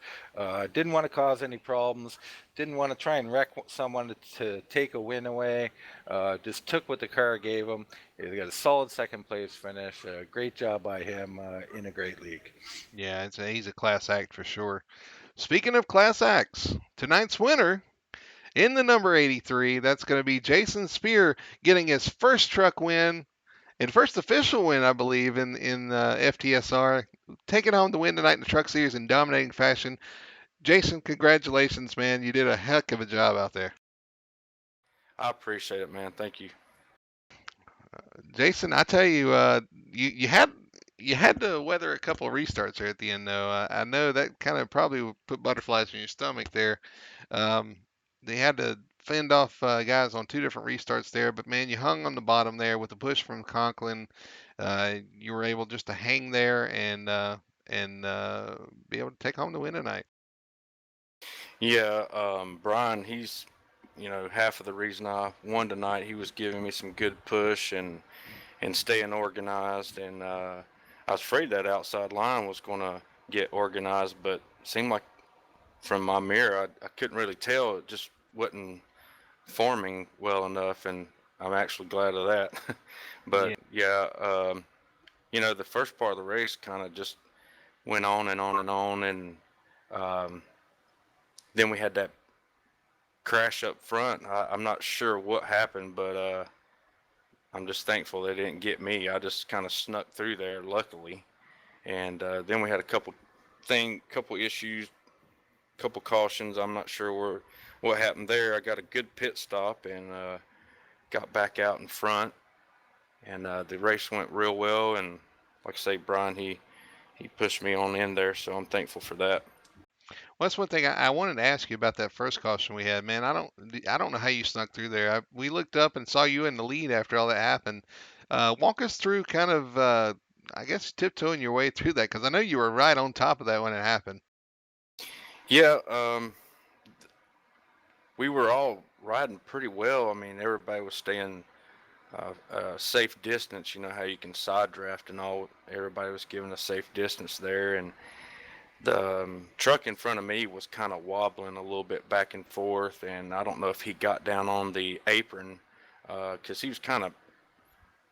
Didn't want to cause any problems. Didn't want to try and wreck someone to take a win away. Just took what the car gave him. He got a solid second place finish. Great job by him in a great league. Yeah, he's a class act for sure. Speaking of class acts, tonight's winner in the number 83, that's going to be Jason Spear getting his first truck win and first official win, I believe, in FTSR, taking home the win tonight in the Truck Series in dominating fashion. Jason, congratulations, man! You did a heck of a job out there. I appreciate it, man. Thank you. Jason, I tell you, you had to weather a couple of restarts there at the end, though. I know that kind of probably would put butterflies in your stomach there. Um, they had to fend off guys on two different restarts there, but man, you hung on the bottom there with the push from Conklin. You were able just to hang there and be able to take home the win tonight. Yeah, Brian, he's, half of the reason I won tonight. He was giving me some good push and staying organized. And I was afraid that outside line was going to get organized, but it seemed like from my mirror, I couldn't really tell. It just wasn't forming well enough, and I'm actually glad of that. But Yeah. yeah, the first part of the race kind of just went on and on and on, and um, then we had that crash up front. I'm not sure what happened, but I'm just thankful they didn't get me. I just kind of snuck through there, luckily. And then we had a couple issues, couple cautions. I'm not sure what happened there. I got a good pit stop and got back out in front, and the race went real well. And like I say, Brian, he pushed me on in there, so I'm thankful for that. Well, that's one thing I wanted to ask you about that first caution we had, man. I don't know how you snuck through there. We looked up and saw you in the lead after all that happened. Walk us through kind of, I guess, tiptoeing your way through that because I know you were right on top of that when it happened. Yeah, we were all riding pretty well. I mean, everybody was staying a safe distance. You know how you can side draft and all. Everybody was giving a safe distance there, and the truck in front of me was kind of wobbling a little bit back and forth, and I don't know if he got down on the apron because he was kind of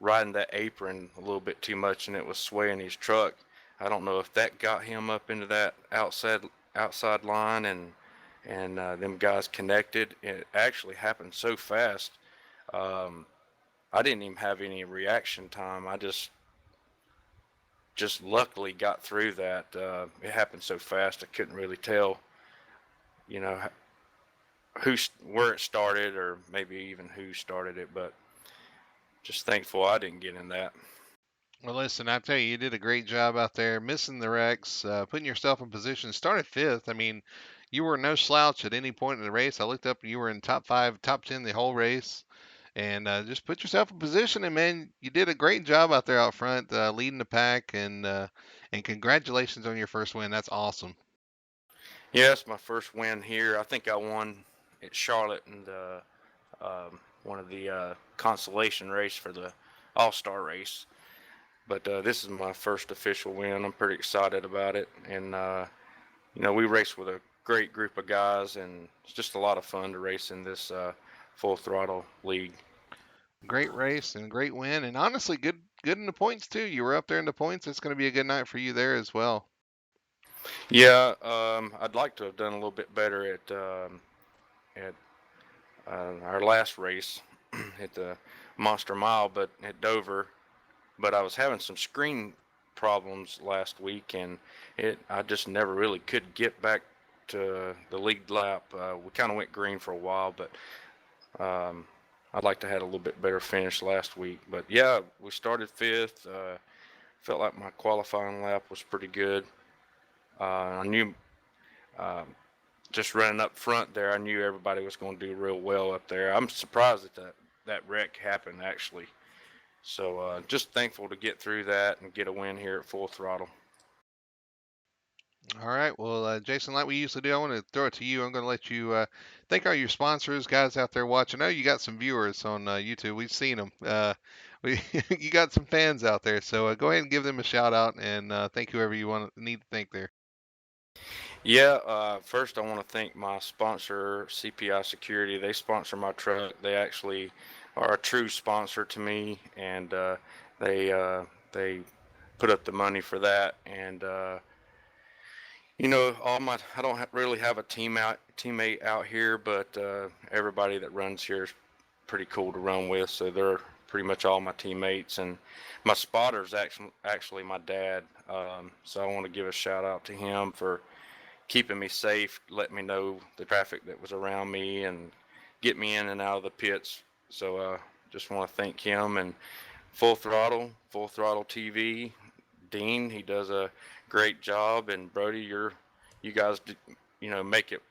riding that apron a little bit too much, and it was swaying his truck. I don't know if that got him up into that outside line, and them guys connected. It actually happened so fast. Um, I didn't even have any reaction time. I just luckily got through that. It happened so fast I couldn't really tell, you know, where it started or maybe even who started it. But just thankful I didn't get in that. Well, listen, I tell you, you did a great job out there, missing the wrecks, putting yourself in position. Started fifth. I mean, you were no slouch at any point in the race. I looked up, and you were in top five, top 10 the whole race. And just put yourself in position, and man, you did a great job out there out front, leading the pack. And congratulations on your first win. That's awesome. Yeah, it's my first win here. I think I won at Charlotte in the one of the consolation race for the All-Star race. But this is my first official win. I'm pretty excited about it. And, we race with a great group of guys, and it's just a lot of fun to race in this full throttle league. Great race and great win, and honestly, good in the points too. You were up there in the points. It's going to be a good night for you there as well. Yeah, I'd like to have done a little bit better at our last race at the Monster Mile, but at Dover. But I was having some screen problems last week, and I just never really could get back to the lead lap. We kind of went green for a while, but um, I'd like to have had a little bit better finish last week. But yeah, we started fifth. Felt like my qualifying lap was pretty good. I knew um, just running up front there, I knew everybody was going to do real well up there. I'm surprised that wreck happened actually. So just thankful to get through that and get a win here at Full Throttle. All right. Well, Jason, like we usually do, I want to throw it to you. I'm going to let you thank all your sponsors, guys out there watching. I know you got some viewers on YouTube. We've seen them. You got some fans out there. So go ahead and give them a shout out and thank whoever you need to thank there. Yeah, first I want to thank my sponsor, CPI Security. They sponsor my truck. They actually are a true sponsor to me, and they put up the money for that. And I don't really have a teammate out here, but everybody that runs here is pretty cool to run with. So they're pretty much all my teammates, and my spotter's actually my dad. So I want to give a shout out to him for keeping me safe, letting me know the traffic that was around me, and get me in and out of the pits. So just want to thank him, and Full Throttle TV. Dean, he does a great job, and Brody, you guys, make it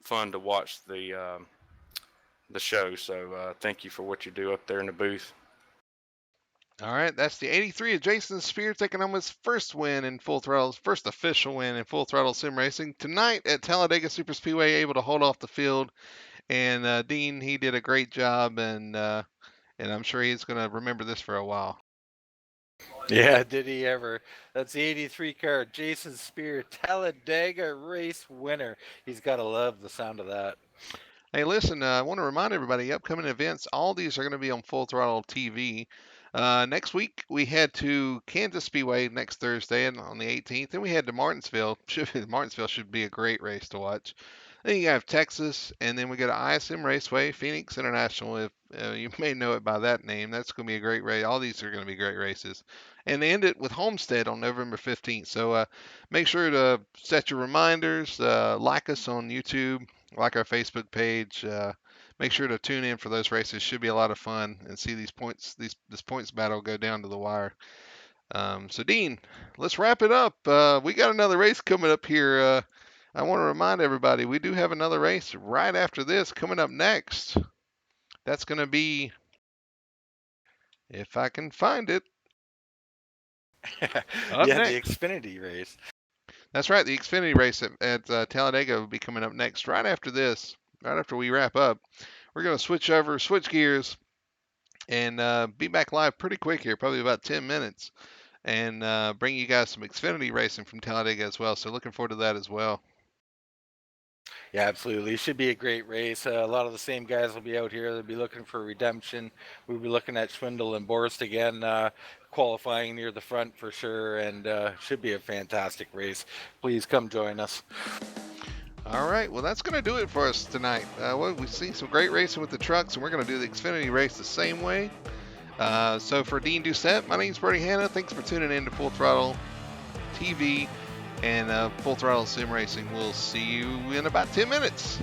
fun to watch the show. So thank you for what you do up there in the booth. All right, that's the 83 of Jason Spear taking home his first win in Full Throttle, his first official win in Full Throttle Sim Racing tonight at Talladega Superspeedway, able to hold off the field. And Dean, he did a great job, and I'm sure he's going to remember this for a while. Yeah, did he ever? That's the 83 car, Jason Spear, Talladega race winner. He's got to love the sound of that. Hey, listen, I want to remind everybody, upcoming events, all these are going to be on Full Throttle TV. Next week, we head to Kansas Speedway next Thursday and on the 18th. Then we head to Martinsville. Martinsville should be a great race to watch. Then you have Texas, and then we go to ISM Raceway, Phoenix International. If you may know it by that name, that's going to be a great race. All these are going to be great races. And they end it with Homestead on November 15th. So make sure to set your reminders, like us on YouTube, like our Facebook page. Make sure to tune in for those races. Should be a lot of fun and see these points, this points battle go down to the wire. So Dean, let's wrap it up. We got another race coming up here. I want to remind everybody we do have another race right after this coming up next. That's going to be, if I can find it, up Yeah, the next. Xfinity race. That's right, the Xfinity race at Talladega will be coming up next, right after this, right after we wrap up. We're going to switch gears, and be back live pretty quick here, probably about 10 minutes, and bring you guys some Xfinity racing from Talladega as well. So looking forward to that as well. Yeah, absolutely. It should be a great race. A lot of the same guys will be out here. They'll be looking for redemption. We'll be looking at Schwindel and Borst again, qualifying near the front for sure, and should be a fantastic race. Please come join us. All right, well, that's going to do it for us tonight. We've seen some great racing with the trucks, and we're going to do the Xfinity race the same way. So for Dean Doucette, my name's Brody Hanna. Thanks for tuning in to Full Throttle TV and Full Throttle Sim Racing. We'll see you in about 10 minutes.